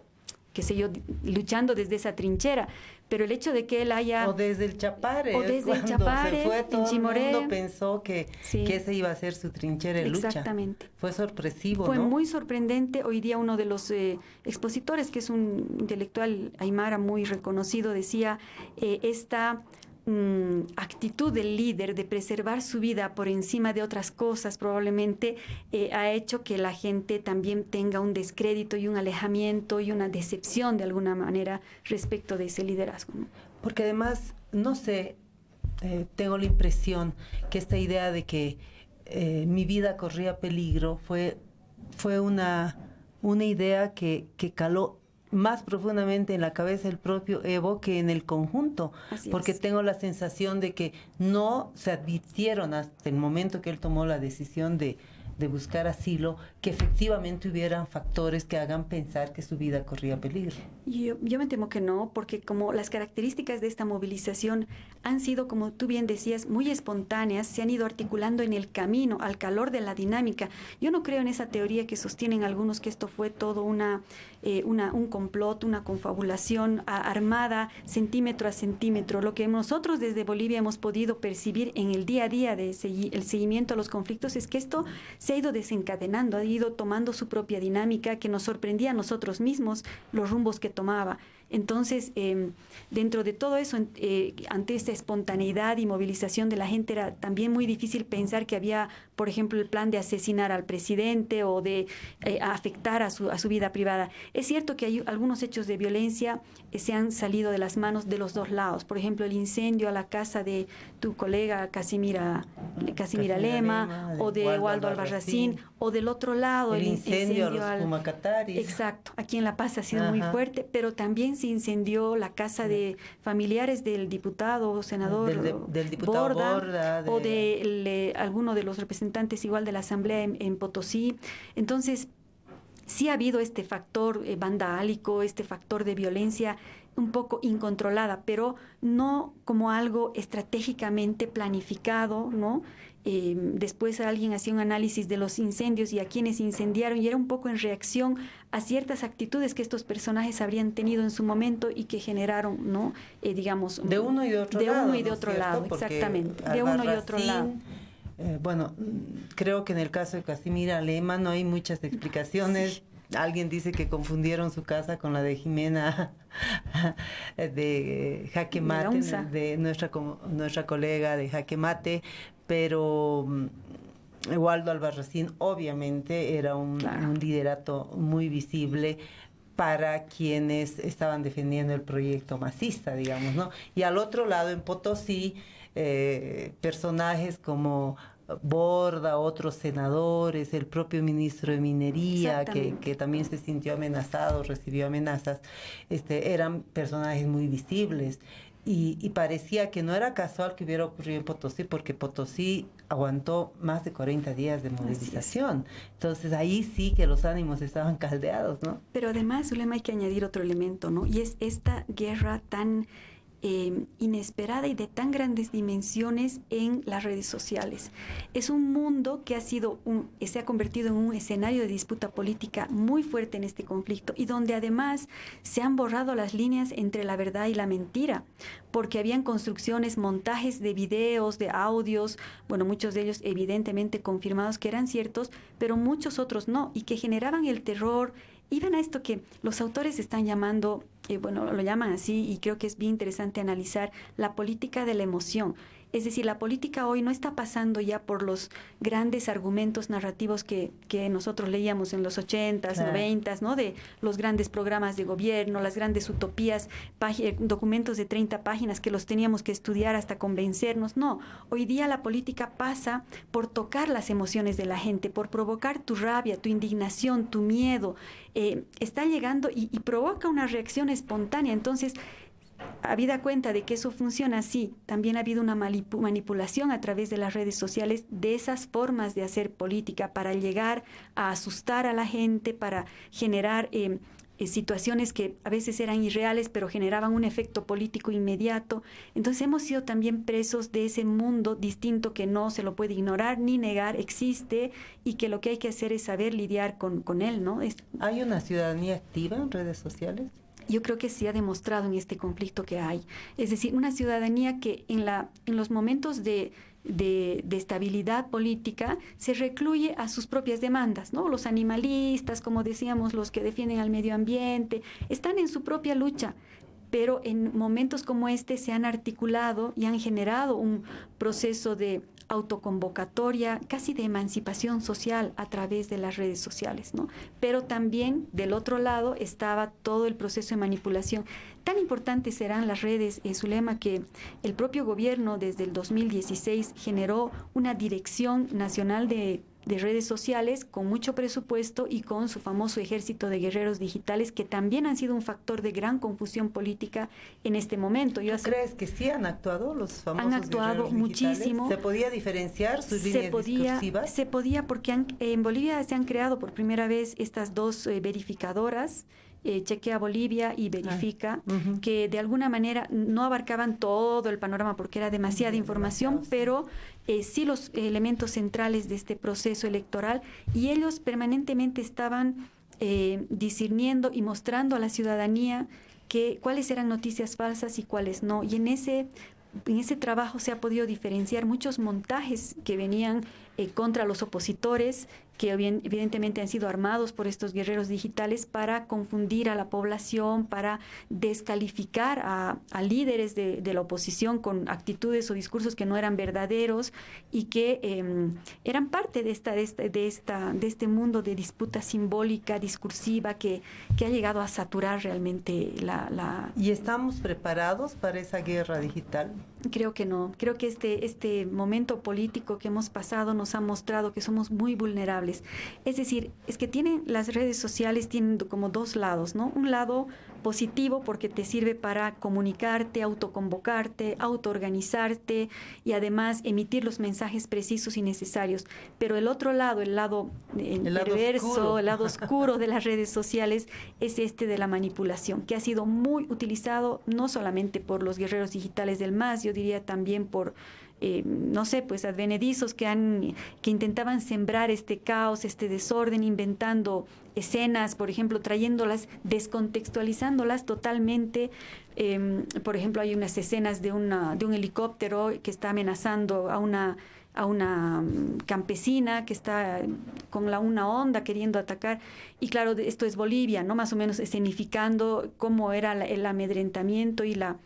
S4: qué sé yo, luchando desde esa trinchera. Pero el hecho de que él haya...
S3: O desde el Chapare.
S4: O desde el Chapare,
S3: se fue, todo
S4: en Chimoré.
S3: el mundo pensó que ese iba a ser su trinchera de lucha.
S4: Exactamente.
S3: Fue sorpresivo,
S4: Fue
S3: ¿no?
S4: muy sorprendente. Hoy día uno de los expositores, que es un intelectual aymara muy reconocido, decía esta actitud del líder de preservar su vida por encima de otras cosas probablemente ha hecho que la gente también tenga un descrédito y un alejamiento y una decepción de alguna manera respecto de ese liderazgo, ¿no?
S3: Porque además, no sé, tengo la impresión que esta idea de que mi vida corría peligro fue una idea que caló más profundamente en la cabeza del propio Evo que en el conjunto, porque tengo la sensación de que no se advirtieron hasta el momento que él tomó la decisión de buscar asilo, que efectivamente hubieran factores que hagan pensar que su vida corría peligro.
S4: Yo me temo que no, porque como las características de esta movilización han sido, como tú bien decías, muy espontáneas, se han ido articulando en el camino, al calor de la dinámica. Yo no creo en esa teoría que sostienen algunos que esto fue todo un complot, una confabulación armada centímetro a centímetro. Lo que nosotros desde Bolivia hemos podido percibir en el día a día de el seguimiento a los conflictos es que esto se ha ido desencadenando, ha ido tomando su propia dinámica que nos sorprendía a nosotros mismos los rumbos que tomaba. Entonces, dentro de todo eso, ante esta espontaneidad y movilización de la gente, era también muy difícil pensar que había, por ejemplo, el plan de asesinar al presidente o de afectar a su vida privada. Es cierto que hay algunos hechos de violencia se han salido de las manos de los dos lados. Por ejemplo, el incendio a la casa de tu colega Casimira Lema, o de Waldo Albarracín, o del otro lado
S3: el incendio a los Pumacataris.
S4: Exacto, aquí en La Paz ha sido muy fuerte, pero también se incendió la casa de familiares del diputado o senador
S3: del diputado Borda
S4: o de alguno de los representantes igual de la Asamblea en Potosí. Entonces, sí ha habido este factor vandálico, este factor de violencia un poco incontrolada, pero no como algo estratégicamente planificado, ¿no? Después alguien hacía un análisis de los incendios y a quienes incendiaron, y era un poco en reacción a ciertas actitudes que estos personajes habrían tenido en su momento y que generaron, ¿no? Digamos,
S3: de uno y de otro lado.
S4: De uno y de
S3: ¿no
S4: otro
S3: es cierto?
S4: lado,
S3: Porque
S4: exactamente. De uno y otro lado.
S3: Bueno, creo que en el caso de Casimira Lema no hay muchas explicaciones. Sí. Alguien dice que confundieron su casa con la de Jimena de Jaque Mate, de nuestra colega de Jaque Mate, pero Waldo Albarracín obviamente era un liderato muy visible para quienes estaban defendiendo el proyecto masista, digamos, ¿no? Y al otro lado, en Potosí, personajes como Borda, otros senadores, el propio ministro de Minería, que también se sintió amenazado, recibió amenazas, eran personajes muy visibles. Y parecía que no era casual que hubiera ocurrido en Potosí, porque Potosí aguantó más de 40 días de movilización. Entonces ahí sí que los ánimos estaban caldeados, ¿no?
S4: Pero además, Zulema, hay que añadir otro elemento, ¿no? Y es esta guerra tan inesperada y de tan grandes dimensiones en las redes sociales. Es un mundo que se ha convertido en un escenario de disputa política muy fuerte en este conflicto, y donde además se han borrado las líneas entre la verdad y la mentira, porque habían construcciones, montajes de videos, de audios, bueno, muchos de ellos evidentemente confirmados que eran ciertos, pero muchos otros no, y que generaban el terror. Iban a esto que los autores están llamando, lo llaman así, y creo que es bien interesante analizar la política de la emoción. Es decir, la política hoy no está pasando ya por los grandes argumentos narrativos que nosotros leíamos en los 80s, 90s, ¿no? De los grandes programas de gobierno, las grandes utopías, documentos de 30 páginas que los teníamos que estudiar hasta convencernos. No, hoy día la política pasa por tocar las emociones de la gente, por provocar tu rabia, tu indignación, tu miedo. Está llegando y provoca una reacción espontánea. Entonces, habida cuenta de que eso funciona así, también ha habido una manipulación a través de las redes sociales de esas formas de hacer política para llegar a asustar a la gente, para generar situaciones que a veces eran irreales, pero generaban un efecto político inmediato. Entonces hemos sido también presos de ese mundo distinto que no se lo puede ignorar ni negar, existe, y que lo que hay que hacer es saber lidiar con él, ¿no?
S3: ¿Hay una ciudadanía activa en redes sociales?
S4: Yo creo que se ha demostrado en este conflicto que hay. Es decir, una ciudadanía que en los momentos de estabilidad política se recluye a sus propias demandas, ¿no? Los animalistas, como decíamos, los que defienden al medio ambiente, están en su propia lucha, pero en momentos como este se han articulado y han generado un proceso de autoconvocatoria, casi de emancipación social a través de las redes sociales, ¿no? Pero también del otro lado estaba todo el proceso de manipulación. Tan importantes serán las redes, Zulema, que el propio gobierno desde el 2016 generó una dirección nacional de redes sociales con mucho presupuesto y con su famoso ejército de guerreros digitales, que también han sido un factor de gran confusión política en este momento.
S3: ¿Crees que sí han actuado los famosos
S4: han actuado
S3: guerreros digitales?
S4: Muchísimo.
S3: ¿Se podía diferenciar sus líneas discursivas?
S4: Se podía porque en Bolivia se han creado por primera vez estas dos verificadoras, Chequea Bolivia y Verifica, que de alguna manera no abarcaban todo el panorama porque era demasiada información, pero sí los elementos centrales de este proceso electoral, y ellos permanentemente estaban discerniendo y mostrando a la ciudadanía cuáles eran noticias falsas y cuáles no. Y en ese trabajo se ha podido diferenciar muchos montajes que venían contra los opositores, que evidentemente han sido armados por estos guerreros digitales para confundir a la población, para descalificar a líderes de la oposición con actitudes o discursos que no eran verdaderos y que eran parte de este mundo de disputa simbólica, discursiva, que ha llegado a saturar realmente la...
S3: ¿Y estamos preparados para esa guerra digital?
S4: Creo que no. Creo que este momento político que hemos pasado nos ha mostrado que somos muy vulnerables. Es decir, es que las redes sociales tienen como dos lados, ¿no? Un lado positivo porque te sirve para comunicarte, autoconvocarte, autoorganizarte y además emitir los mensajes precisos y necesarios. Pero el otro lado, el lado perverso, el lado oscuro de las redes sociales es este de la manipulación, que ha sido muy utilizado no solamente por los guerreros digitales del MAS, yo diría también por pues advenedizos que intentaban sembrar este caos, este desorden, inventando escenas, por ejemplo, descontextualizándolas totalmente. Por ejemplo, hay unas escenas de un helicóptero que está amenazando a una campesina que está con una onda queriendo atacar, y claro, esto es Bolivia, ¿no? Más o menos escenificando cómo era el amedrentamiento y la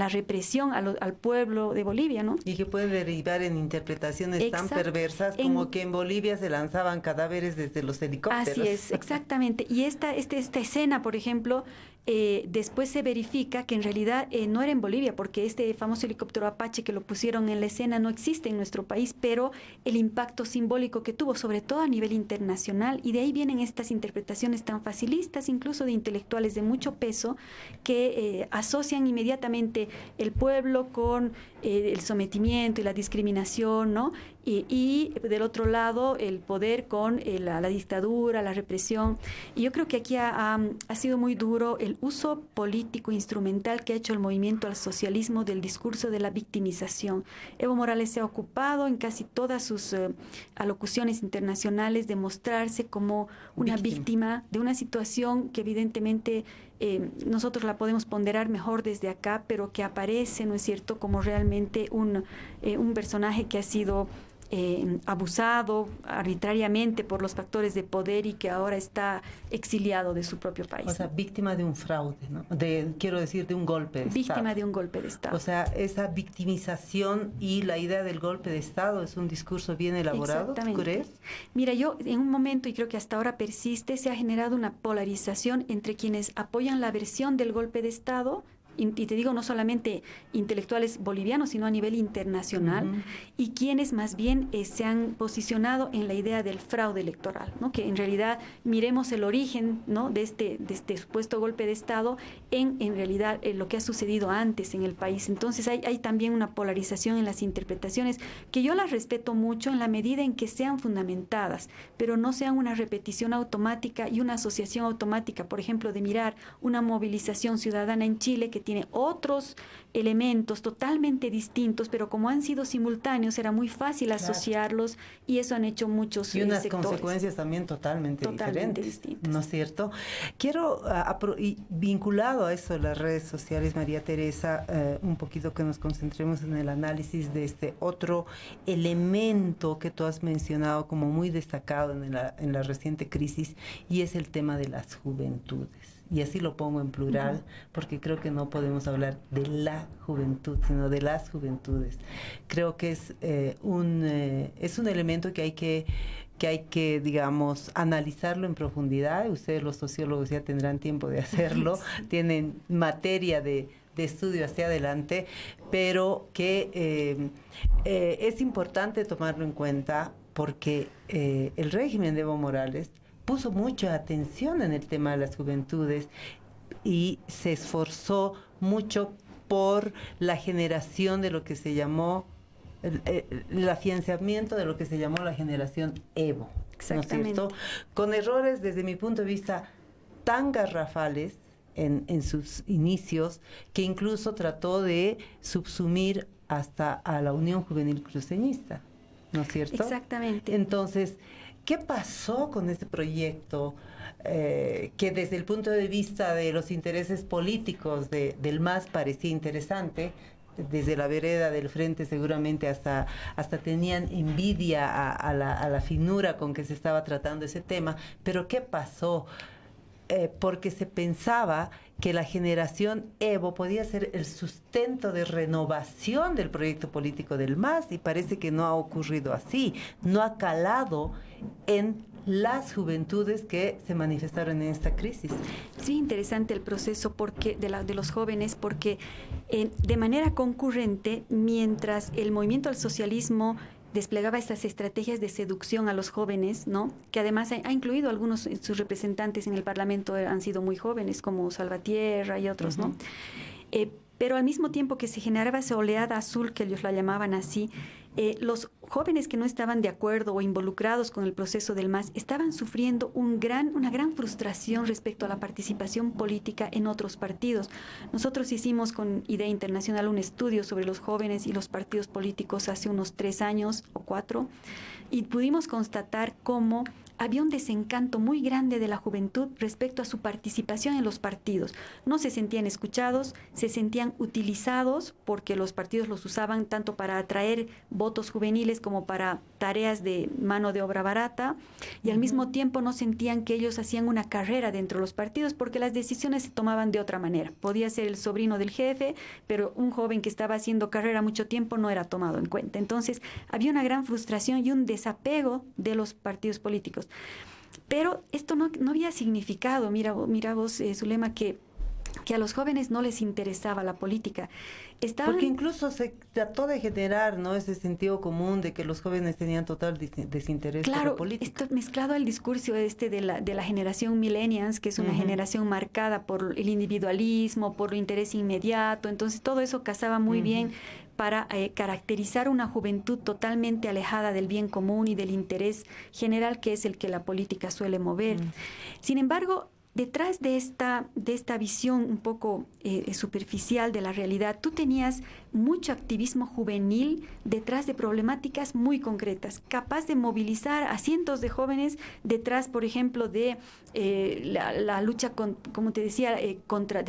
S4: represión al pueblo de Bolivia, ¿no?
S3: Y que puede derivar en interpretaciones tan perversas como que en Bolivia se lanzaban cadáveres desde los helicópteros.
S4: Así es, exactamente. Y esta escena, por ejemplo, después se verifica que en realidad no era en Bolivia, porque este famoso helicóptero Apache que lo pusieron en la escena no existe en nuestro país, pero el impacto simbólico que tuvo, sobre todo a nivel internacional, y de ahí vienen estas interpretaciones tan facilistas, incluso de intelectuales de mucho peso, que asocian inmediatamente el pueblo con el sometimiento y la discriminación, ¿no? Y del otro lado el poder con la dictadura, la represión. Y yo creo que aquí ha sido muy duro el uso político instrumental que ha hecho el movimiento al socialismo del discurso de la victimización. Evo Morales se ha ocupado en casi todas sus alocuciones internacionales de mostrarse como una víctima de una situación que evidentemente nosotros la podemos ponderar mejor desde acá, pero que aparece, ¿no es cierto?, como realmente un personaje que ha sido abusado arbitrariamente por los factores de poder y que ahora está exiliado de su propio país.
S3: O sea, víctima de un fraude, ¿no? Quiero decir, de un golpe de Estado.
S4: Víctima de un golpe de Estado.
S3: O sea, esa victimización y la idea del golpe de Estado es un discurso bien elaborado, ¿crees?
S4: Mira, yo en un momento, y creo que hasta ahora persiste, se ha generado una polarización entre quienes apoyan la versión del golpe de Estado y te digo no solamente intelectuales bolivianos, sino a nivel internacional, y quienes más bien se han posicionado en la idea del fraude electoral, ¿no? Que en realidad miremos el origen, ¿no? de este supuesto golpe de Estado en realidad lo que ha sucedido antes en el país. Entonces hay también una polarización en las interpretaciones que yo las respeto mucho en la medida en que sean fundamentadas, pero no sean una repetición automática y una asociación automática, por ejemplo, de mirar una movilización ciudadana en Chile que tiene otros elementos totalmente distintos, pero como han sido simultáneos, era muy fácil asociarlos, y eso han hecho muchos
S3: y unas
S4: sectores.
S3: consecuencias también totalmente diferentes,
S4: distintas.
S3: ¿no es cierto? Quiero, y vinculado a eso, las redes sociales, María Teresa, un poquito que nos concentremos en el análisis de este otro elemento que tú has mencionado como muy destacado en la reciente crisis, y es el tema de las juventudes. Y así lo pongo en plural, porque creo que no podemos hablar de la juventud, sino de las juventudes. Creo que es un elemento que hay que, digamos, analizarlo en profundidad. Ustedes los sociólogos ya tendrán tiempo de hacerlo, tienen materia de estudio hacia adelante, pero que es importante tomarlo en cuenta porque el régimen de Evo Morales puso mucha atención en el tema de las juventudes y se esforzó mucho por la generación de lo que se llamó, el afianzamiento de lo que se llamó la generación Evo, ¿no es cierto? Con errores, desde mi punto de vista, tan garrafales en sus inicios, que incluso trató de subsumir hasta a la Unión Juvenil Cruceñista, ¿no es cierto?
S4: Exactamente.
S3: Entonces, ¿qué pasó con este proyecto que desde el punto de vista de los intereses políticos del MAS parecía interesante? Desde la vereda del frente seguramente hasta tenían envidia a la finura con que se estaba tratando ese tema. Pero ¿qué pasó? Porque se pensaba que la generación Evo podía ser el sustento de renovación del proyecto político del MAS, y parece que no ha ocurrido así, no ha calado en las juventudes que se manifestaron en esta crisis.
S4: Sí, interesante el proceso de los jóvenes, porque de manera concurrente, mientras el movimiento al socialismo desplegaba estas estrategias de seducción a los jóvenes, ¿no? Que además ha incluido algunos de sus representantes en el Parlamento, han sido muy jóvenes, como Salvatierra y otros, ¿no? Pero al mismo tiempo que se generaba esa oleada azul, que ellos la llamaban así, los jóvenes que no estaban de acuerdo o involucrados con el proceso del MAS estaban sufriendo una gran frustración respecto a la participación política en otros partidos. Nosotros hicimos con Idea Internacional un estudio sobre los jóvenes y los partidos políticos hace unos 3 años o 4, y pudimos constatar cómo había un desencanto muy grande de la juventud respecto a su participación en los partidos. No se sentían escuchados, se sentían utilizados porque los partidos los usaban tanto para atraer votos juveniles como para tareas de mano de obra barata, y al mismo tiempo no sentían que ellos hacían una carrera dentro de los partidos porque las decisiones se tomaban de otra manera. Podía ser el sobrino del jefe, pero un joven que estaba haciendo carrera mucho tiempo no era tomado en cuenta. Entonces había una gran frustración y un desapego de los partidos políticos. Pero esto no había significado, mira vos, Zulema, que a los jóvenes no les interesaba la política.
S3: Porque incluso se trató de generar, ¿no?, ese sentido común de que los jóvenes tenían total desinterés por la política. Claro,
S4: esto mezclado al discurso de la generación millennials, que es una generación marcada por el individualismo, por el interés inmediato. Entonces todo eso casaba muy bien para caracterizar una juventud totalmente alejada del bien común y del interés general, que es el que la política suele mover. Sin embargo, detrás de esta visión un poco superficial de la realidad, tú tenías mucho activismo juvenil detrás de problemáticas muy concretas, capaz de movilizar a cientos de jóvenes detrás, por ejemplo, de la lucha, como te decía, contra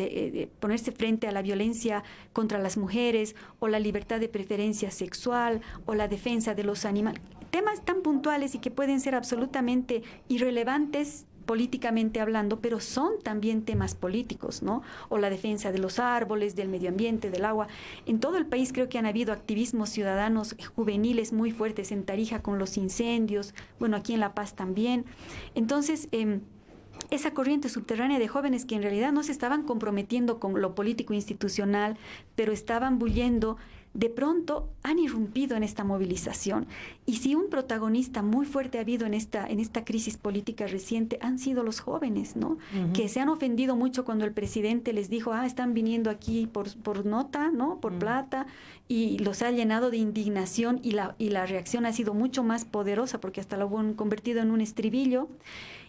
S4: ponerse frente a la violencia contra las mujeres, o la libertad de preferencia sexual, o la defensa de los animales. Temas tan puntuales y que pueden ser absolutamente irrelevantes políticamente hablando, pero son también temas políticos, ¿no? O la defensa de los árboles, del medio ambiente, del agua. En todo el país creo que han habido activismos ciudadanos juveniles muy fuertes, en Tarija con los incendios, bueno, aquí en La Paz también. Entonces, esa corriente subterránea de jóvenes que en realidad no se estaban comprometiendo con lo político institucional, pero estaban bulliendo, de pronto han irrumpido en esta movilización. Y si un protagonista muy fuerte ha habido en esta crisis política reciente, han sido los jóvenes, ¿no? Que se han ofendido mucho cuando el presidente les dijo, están viniendo aquí por nota, ¿no? Por plata, y los ha llenado de indignación, y la reacción ha sido mucho más poderosa, porque hasta lo han convertido en un estribillo,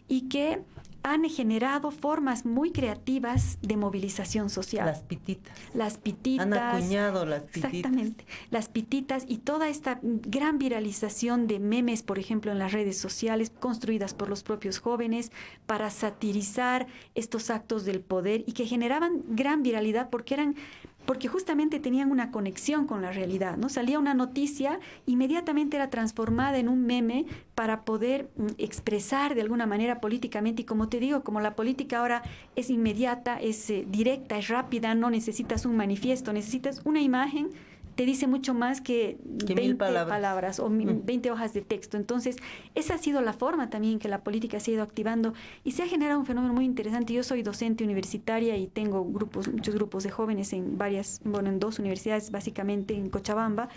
S4: y que han generado formas muy creativas de movilización social.
S3: Las pititas.
S4: Las pititas.
S3: Han acuñado las pititas.
S4: Exactamente. Las pititas y toda esta gran viralización de memes, por ejemplo, en las redes sociales, construidas por los propios jóvenes para satirizar estos actos del poder y que generaban gran viralidad porque justamente tenían una conexión con la realidad, ¿no? Salía una noticia, inmediatamente era transformada en un meme para poder expresar de alguna manera políticamente, y como te digo, como la política ahora es inmediata, es directa, es rápida, no necesitas un manifiesto, necesitas una imagen, te dice mucho más que 20 palabras o 20 hojas de texto. Entonces, esa ha sido la forma también en que la política se ha ido activando y se ha generado un fenómeno muy interesante. Yo soy docente universitaria y tengo muchos grupos de jóvenes en dos universidades, básicamente en Cochabamba,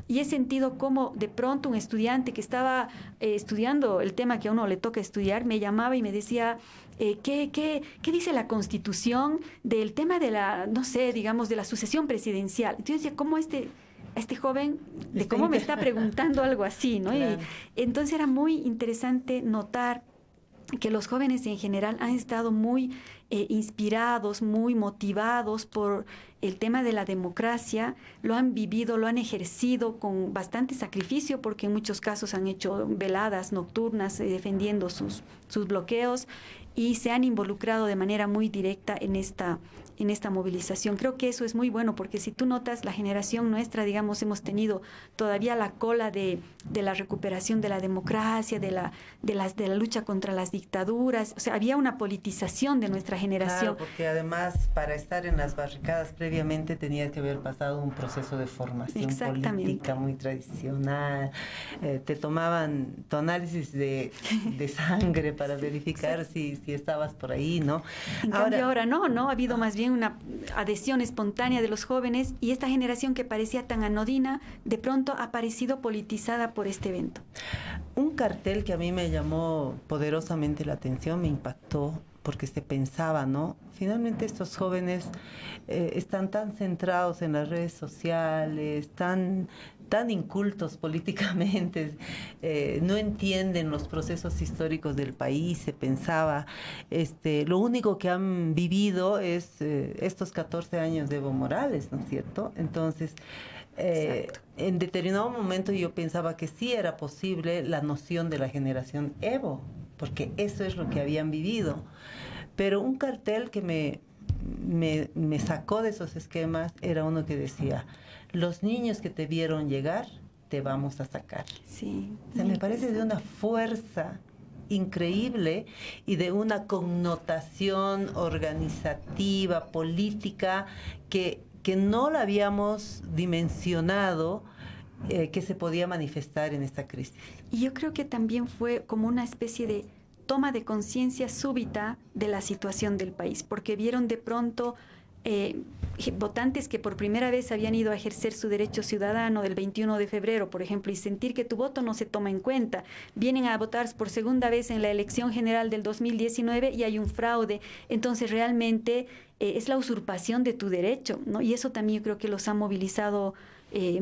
S4: y he sentido cómo de pronto un estudiante que estaba estudiando el tema que a uno le toca estudiar, me llamaba y me decía, ¿qué dice la Constitución del tema de la, no sé, digamos, de la sucesión presidencial? Entonces decía, ¿cómo este joven, de cómo me está preguntando algo así, ¿no? Claro. Y entonces era muy interesante notar que los jóvenes en general han estado muy inspirados, muy motivados por el tema de la democracia, lo han vivido, lo han ejercido con bastante sacrificio, porque en muchos casos han hecho veladas nocturnas defendiendo sus bloqueos, y se han involucrado de manera muy directa en esta movilización. Creo que eso es muy bueno, porque si tú notas, la generación nuestra, digamos, hemos tenido todavía la cola de la recuperación de la democracia, de la lucha contra las dictaduras. O sea, había una politización de nuestra generación.
S3: Claro, porque además para estar en las barricadas previamente tenía que haber pasado un proceso de formación política muy tradicional. Te tomaban tu análisis de sangre para verificar si estabas por ahí, ¿no?
S4: En cambio ahora no, ha habido más bien una adhesión espontánea de los jóvenes, y esta generación que parecía tan anodina, de pronto ha aparecido politizada por este evento.
S3: Un cartel que a mí me llamó poderosamente la atención, me impactó, porque se pensaba, ¿no? Finalmente estos jóvenes están tan centrados en las redes sociales, tan incultos políticamente, no entienden los procesos históricos del país, se pensaba. Lo único que han vivido es estos 14 años de Evo Morales, ¿no es cierto? Entonces, en determinado momento yo pensaba que sí era posible la noción de la generación Evo, porque eso es lo que habían vivido. Pero un cartel que me sacó de esos esquemas era uno que decía: los niños que te vieron llegar, te vamos a sacar.
S4: Sí.
S3: O sea, me parece de una fuerza increíble y de una connotación organizativa, política, que no la habíamos dimensionado, que se podía manifestar en esta crisis.
S4: Y yo creo que también fue como una especie de toma de conciencia súbita de la situación del país, porque vieron de pronto votantes que por primera vez habían ido a ejercer su derecho ciudadano del 21 de febrero, por ejemplo, y sentir que tu voto no se toma en cuenta. Vienen a votar por segunda vez en la elección general del 2019 y hay un fraude. Entonces realmente es la usurpación de tu derecho, ¿no? Y eso también yo creo que los ha movilizado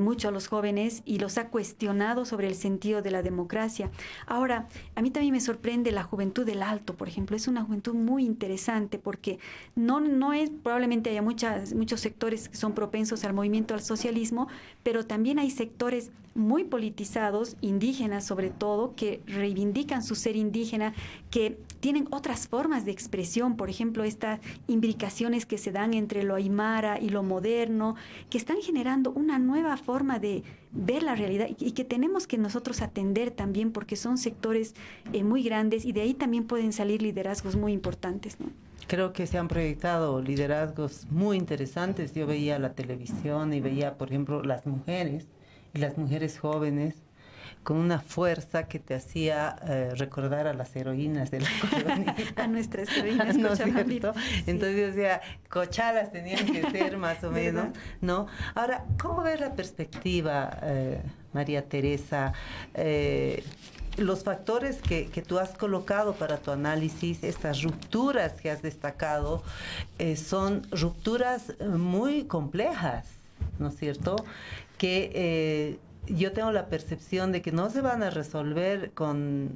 S4: mucho a los jóvenes y los ha cuestionado sobre el sentido de la democracia. Ahora, a mí también me sorprende la juventud del Alto, por ejemplo. Es una juventud muy interesante, porque no es, probablemente haya muchos sectores que son propensos al movimiento al socialismo, pero también hay sectores muy politizados, indígenas sobre todo, que reivindican su ser indígena, que tienen otras formas de expresión, por ejemplo, estas imbricaciones que se dan entre lo aymara y lo moderno, que están generando una nueva forma de ver la realidad y que tenemos que nosotros atender también, porque son sectores muy grandes, y de ahí también pueden salir liderazgos muy importantes, ¿no?
S3: Creo que se han proyectado liderazgos muy interesantes. Yo veía la televisión y veía, por ejemplo, las mujeres y las mujeres jóvenes con una fuerza que te hacía recordar a las heroínas de la colonia.
S4: A nuestras heroínas
S3: ¿No es
S4: cochabambinas.
S3: cierto?
S4: Sí.
S3: Entonces, o sea, cochalas tenían que ser más o menos,
S4: ¿Verdad?
S3: ¿no? Ahora, ¿cómo ves la perspectiva, María Teresa? Los factores que tú has colocado para tu análisis, estas rupturas que has destacado, son rupturas muy complejas, ¿no es cierto? Que yo tengo la percepción de que no se van a resolver con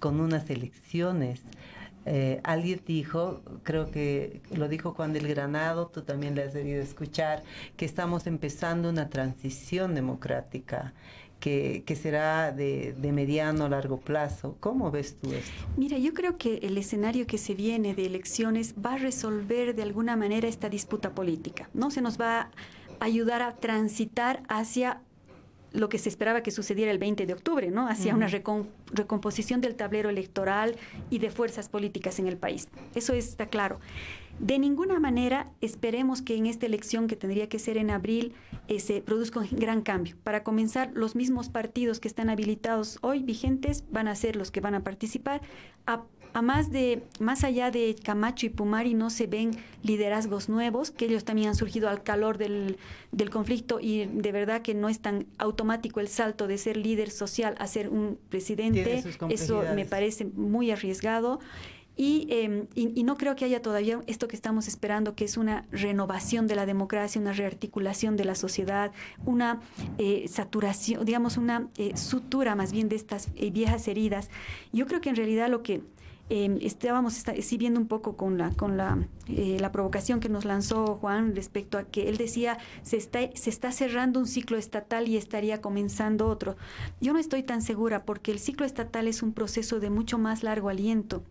S3: unas elecciones. Alguien dijo, creo que lo dijo Juan del Granado, tú también le has debido escuchar, que estamos empezando una transición democrática que será de mediano a largo plazo. ¿Cómo ves tú esto?
S4: Mira, yo creo que el escenario que se viene de elecciones va a resolver de alguna manera esta disputa política, ¿no? Se nos va a ayudar a transitar hacia lo que se esperaba que sucediera el 20 de octubre, ¿no? Hacia una recomposición del tablero electoral y de fuerzas políticas en el país. Eso está claro. De ninguna manera esperemos que en esta elección, que tendría que ser en abril, se produzca un gran cambio. Para comenzar, los mismos partidos que están habilitados hoy, vigentes, van a ser los que van a participar. Más allá de Camacho y Pumari, no se ven liderazgos nuevos, que ellos también han surgido al calor del conflicto, y de verdad que no es tan automático el salto de ser líder social a ser un presidente. Eso me parece muy arriesgado. Y no creo que haya todavía esto que estamos esperando, que es una renovación de la democracia, una rearticulación de la sociedad, una saturación, digamos, una sutura más bien de estas viejas heridas. Yo creo que en realidad lo que estábamos viendo un poco con la provocación que nos lanzó Juan respecto a que él decía se está cerrando un ciclo estatal y estaría comenzando otro. Yo no estoy tan segura, porque el ciclo estatal es un proceso de mucho más largo aliento.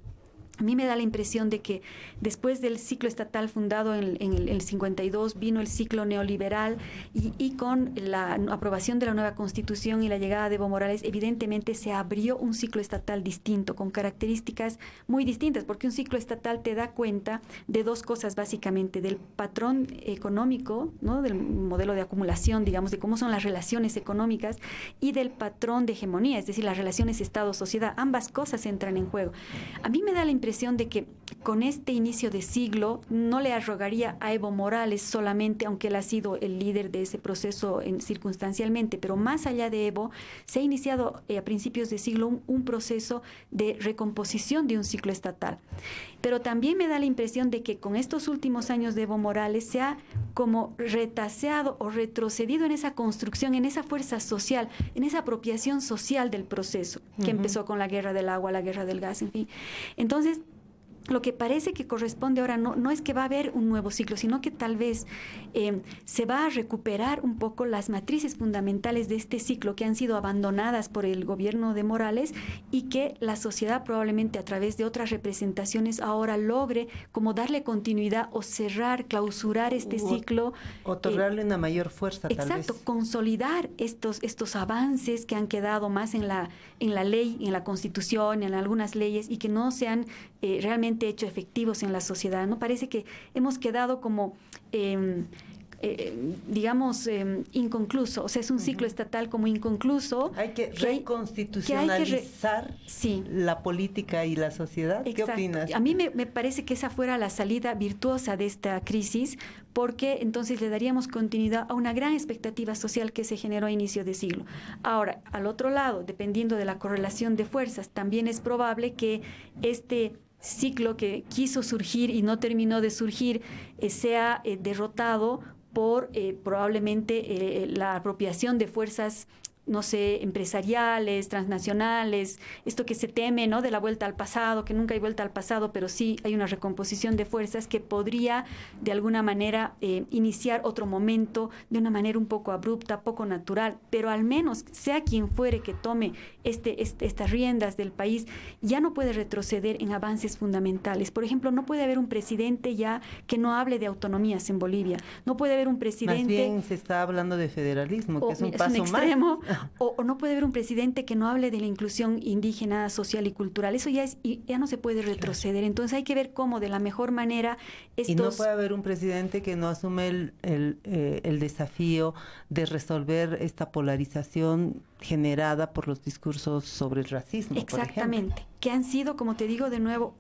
S4: A mí me da la impresión de que después del ciclo estatal fundado en el 52 vino el ciclo neoliberal, y con la aprobación de la nueva Constitución y la llegada de Evo Morales, evidentemente se abrió un ciclo estatal distinto, con características muy distintas, porque un ciclo estatal te da cuenta de dos cosas básicamente: del patrón económico, ¿no? Del modelo de acumulación, digamos, de cómo son las relaciones económicas, y del patrón de hegemonía, es decir, las relaciones Estado-sociedad. Ambas cosas entran en juego. A mí me da la impresión de que con este inicio de siglo no le arrogaría a Evo Morales solamente, aunque él ha sido el líder de ese proceso circunstancialmente, pero más allá de Evo, se ha iniciado a principios de siglo un proceso de recomposición de un ciclo estatal. Pero también me da la impresión de que con estos últimos años de Evo Morales se ha como retaseado o retrocedido en esa construcción, en esa fuerza social, en esa apropiación social del proceso, que empezó con la guerra del agua, la guerra del gas, en fin. Entonces, lo que parece que corresponde ahora no es que va a haber un nuevo ciclo, sino que tal vez se va a recuperar un poco las matrices fundamentales de este ciclo, que han sido abandonadas por el gobierno de Morales, y que la sociedad probablemente a través de otras representaciones ahora logre como darle continuidad o cerrar, clausurar este ciclo.
S3: Otorgarle una mayor fuerza, tal vez.
S4: Exacto, consolidar estos avances que han quedado más en la ley, en la Constitución, en algunas leyes, y que no se han realmente hecho efectivos en la sociedad, ¿no? Parece que hemos quedado como inconcluso, o sea, es un ciclo estatal como inconcluso.
S3: Hay que reconstitucionalizar la política y la sociedad.
S4: Exacto.
S3: ¿Qué opinas?
S4: A mí me parece que esa fuera la salida virtuosa de esta crisis, porque entonces le daríamos continuidad a una gran expectativa social que se generó a inicio de siglo. Ahora, al otro lado, dependiendo de la correlación de fuerzas, también es probable que este ciclo que quiso surgir y no terminó de surgir sea derrotado por probablemente la apropiación de fuerzas, no sé, empresariales, transnacionales, esto que se teme, ¿no?, de la vuelta al pasado, que nunca hay vuelta al pasado, pero sí hay una recomposición de fuerzas que podría de alguna manera iniciar otro momento de una manera un poco abrupta, poco natural, pero al menos sea quien fuere que tome estas riendas del país, ya no puede retroceder en avances fundamentales. Por ejemplo, no puede haber un presidente ya que no hable de autonomías en Bolivia, no puede haber un presidente...
S3: Más bien se está hablando de federalismo, que es un paso
S4: extremo,
S3: más.
S4: O no puede haber un presidente que no hable de la inclusión indígena, social y cultural. Eso ya no se puede retroceder. Entonces hay que ver cómo de la mejor manera estos...
S3: Y no puede haber un presidente que no asume el desafío de resolver esta polarización generada por los discursos sobre el racismo,
S4: Exactamente, que han sido, como te digo de nuevo,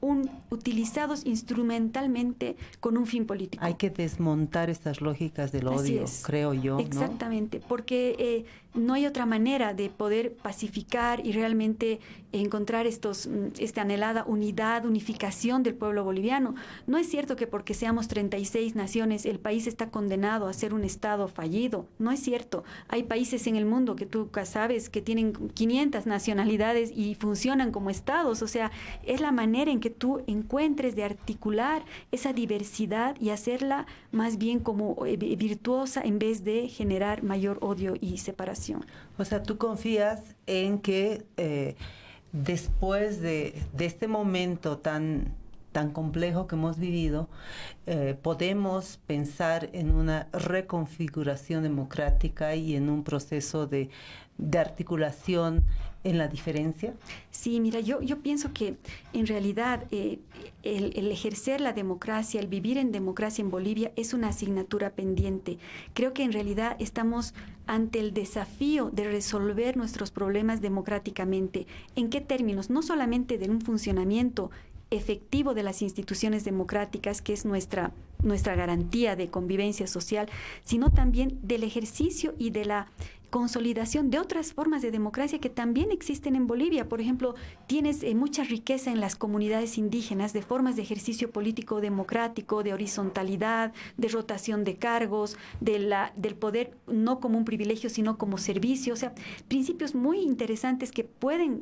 S4: utilizados instrumentalmente con un fin político.
S3: Hay que desmontar estas lógicas del odio, creo yo.
S4: Exactamente, ¿no? Porque no hay otra manera de poder pacificar y realmente encontrar esta anhelada unidad, unificación del pueblo boliviano. No es cierto que porque seamos 36 naciones el país está condenado a ser un Estado fallido. No es cierto. Hay países en el mundo que tú sabes que tienen 500 nacionalidades y funcionan como Estados. O sea, es la manera en que tú encuentres de articular esa diversidad y hacerla más bien como virtuosa en vez de generar mayor odio y separación.
S3: O sea, tú confías en que después de este momento tan complejo que hemos vivido, podemos pensar en una reconfiguración democrática y en un proceso de articulación en la diferencia.
S4: Sí, mira, yo pienso que en realidad el ejercer la democracia, el vivir en democracia en Bolivia es una asignatura pendiente. Creo que en realidad estamos ante el desafío de resolver nuestros problemas democráticamente. ¿En qué términos? No solamente de un funcionamiento efectivo de las instituciones democráticas, que es nuestra garantía de convivencia social, sino también del ejercicio y de la consolidación de otras formas de democracia que también existen en Bolivia. Por ejemplo, tienes mucha riqueza en las comunidades indígenas de formas de ejercicio político democrático, de horizontalidad, de rotación de cargos, del poder no como un privilegio, sino como servicio. O sea, principios muy interesantes que pueden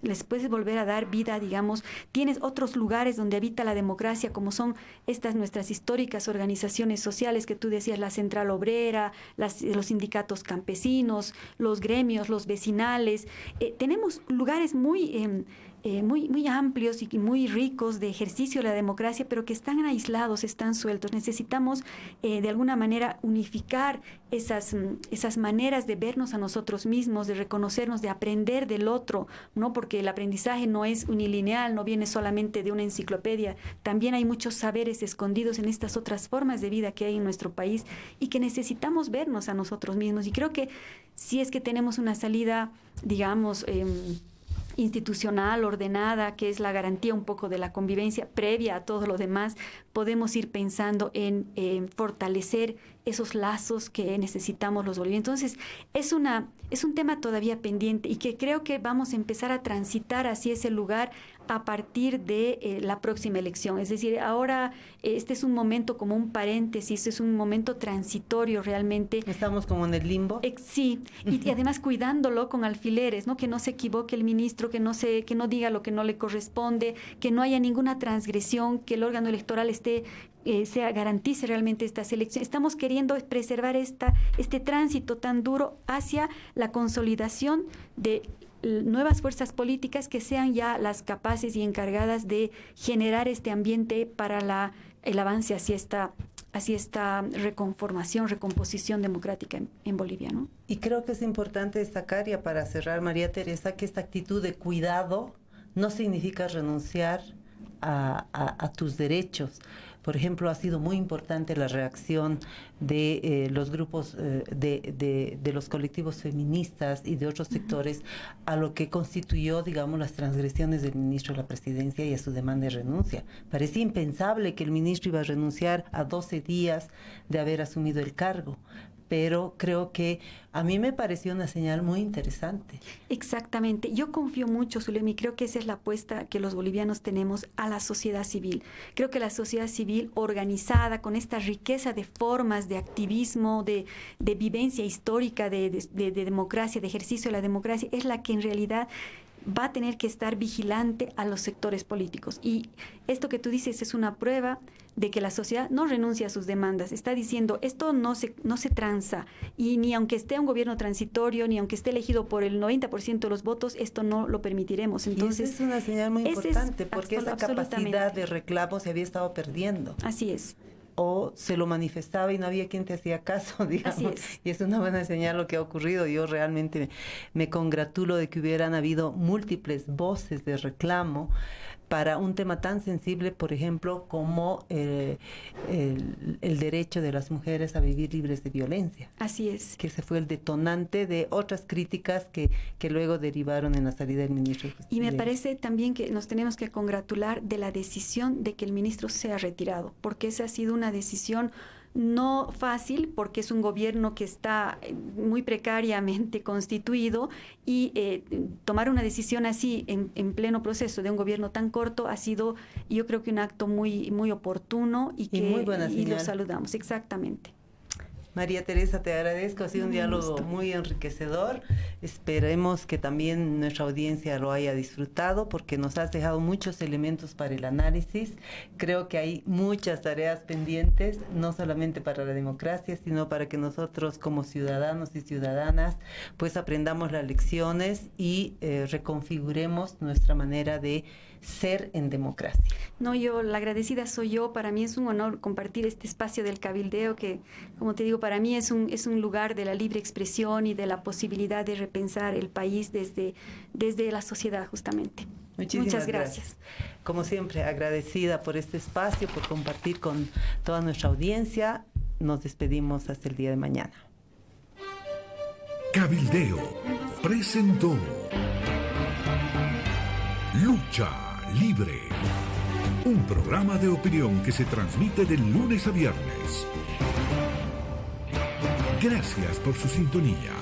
S4: les puedes volver a dar vida, digamos. Tienes otros lugares donde habita la democracia, como son estas nuestras históricas organizaciones sociales que tú decías, la Central Obrera, los sindicatos campesinos, los gremios, los vecinales. Tenemos lugares muy amplios y muy ricos de ejercicio de la democracia, pero que están aislados, están sueltos. Necesitamos de alguna manera unificar esas maneras de vernos a nosotros mismos, de reconocernos, de aprender del otro, ¿no? Porque el aprendizaje no es unilineal, no viene solamente de una enciclopedia. También hay muchos saberes escondidos en estas otras formas de vida que hay en nuestro país y que necesitamos vernos a nosotros mismos. Y creo que si es que tenemos una salida, digamos, institucional, ordenada, que es la garantía un poco de la convivencia previa a todo lo demás, podemos ir pensando en fortalecer esos lazos que necesitamos los bolivianos. Entonces, es un tema todavía pendiente y que creo que vamos a empezar a transitar hacia ese lugar a partir de la próxima elección. Es decir, ahora este es un momento como un paréntesis, es un momento transitorio realmente.
S3: ¿Estamos como en el limbo?
S4: Sí, y además cuidándolo con alfileres, ¿no? Que no se equivoque el ministro, que no diga lo que no le corresponde, que no haya ninguna transgresión, que el órgano electoral garantice realmente estas elecciones. Estamos queriendo preservar este tránsito tan duro hacia la consolidación de nuevas fuerzas políticas que sean ya las capaces y encargadas de generar este ambiente para el avance hacia esta reconformación, recomposición democrática en Bolivia, ¿no?
S3: Y creo que es importante destacar, ya para cerrar, María Teresa, que esta actitud de cuidado no significa renunciar a tus derechos. Por ejemplo, ha sido muy importante la reacción de los grupos, de los colectivos feministas y de otros sectores a lo que constituyó, digamos, las transgresiones del ministro de la Presidencia y a su demanda de renuncia. Parecía impensable que el ministro iba a renunciar a 12 días de haber asumido el cargo. Pero creo que a mí me pareció una señal muy interesante.
S4: Exactamente. Yo confío mucho, Zulema, y creo que esa es la apuesta que los bolivianos tenemos a la sociedad civil. Creo que la sociedad civil organizada, con esta riqueza de formas de activismo, de vivencia histórica, de democracia, de ejercicio de la democracia, es la que en realidad va a tener que estar vigilante a los sectores políticos. Y esto que tú dices es una prueba de que la sociedad no renuncia a sus demandas. Está diciendo, esto no se transa, y ni aunque esté un gobierno transitorio, ni aunque esté elegido por el 90% de los votos, esto no lo permitiremos. Entonces,
S3: y esa es una señal muy importante, porque esa capacidad de reclamo se había estado perdiendo.
S4: Así es.
S3: O se lo manifestaba y no había quien te hacía caso, digamos.
S4: Así es.
S3: Y es una buena señal lo que ha ocurrido. Yo realmente me congratulo de que hubieran habido múltiples voces de reclamo para un tema tan sensible, por ejemplo, como el derecho de las mujeres a vivir libres de violencia.
S4: Así es.
S3: Que ese fue el detonante de otras críticas que luego derivaron en la salida del ministro de Justicia.
S4: Y me parece también que nos tenemos que congratular de la decisión de que el ministro sea retirado, porque esa ha sido una decisión no fácil, porque es un gobierno que está muy precariamente constituido y tomar una decisión así en pleno proceso de un gobierno tan corto ha sido, yo creo que un acto muy, muy oportuno y
S3: muy buena señal.
S4: Y lo saludamos, exactamente.
S3: María Teresa, te agradezco, ha sido un diálogo muy enriquecedor. Esperemos que también nuestra audiencia lo haya disfrutado porque nos has dejado muchos elementos para el análisis. Creo que hay muchas tareas pendientes, no solamente para la democracia, sino para que nosotros como ciudadanos y ciudadanas pues aprendamos las lecciones y reconfiguremos nuestra manera de ser en democracia.
S4: No, la agradecida soy yo. Para mí es un honor compartir este espacio del cabildeo que, como te digo, para mí es un lugar de la libre expresión y de la posibilidad de repensar el país desde la sociedad, justamente. Muchas gracias.
S3: Como siempre, agradecida por este espacio, por compartir con toda nuestra audiencia. Nos despedimos hasta el día de mañana.
S2: Cabildeo presentó Lucha Libre, un programa de opinión que se transmite de lunes a viernes. Gracias por su sintonía.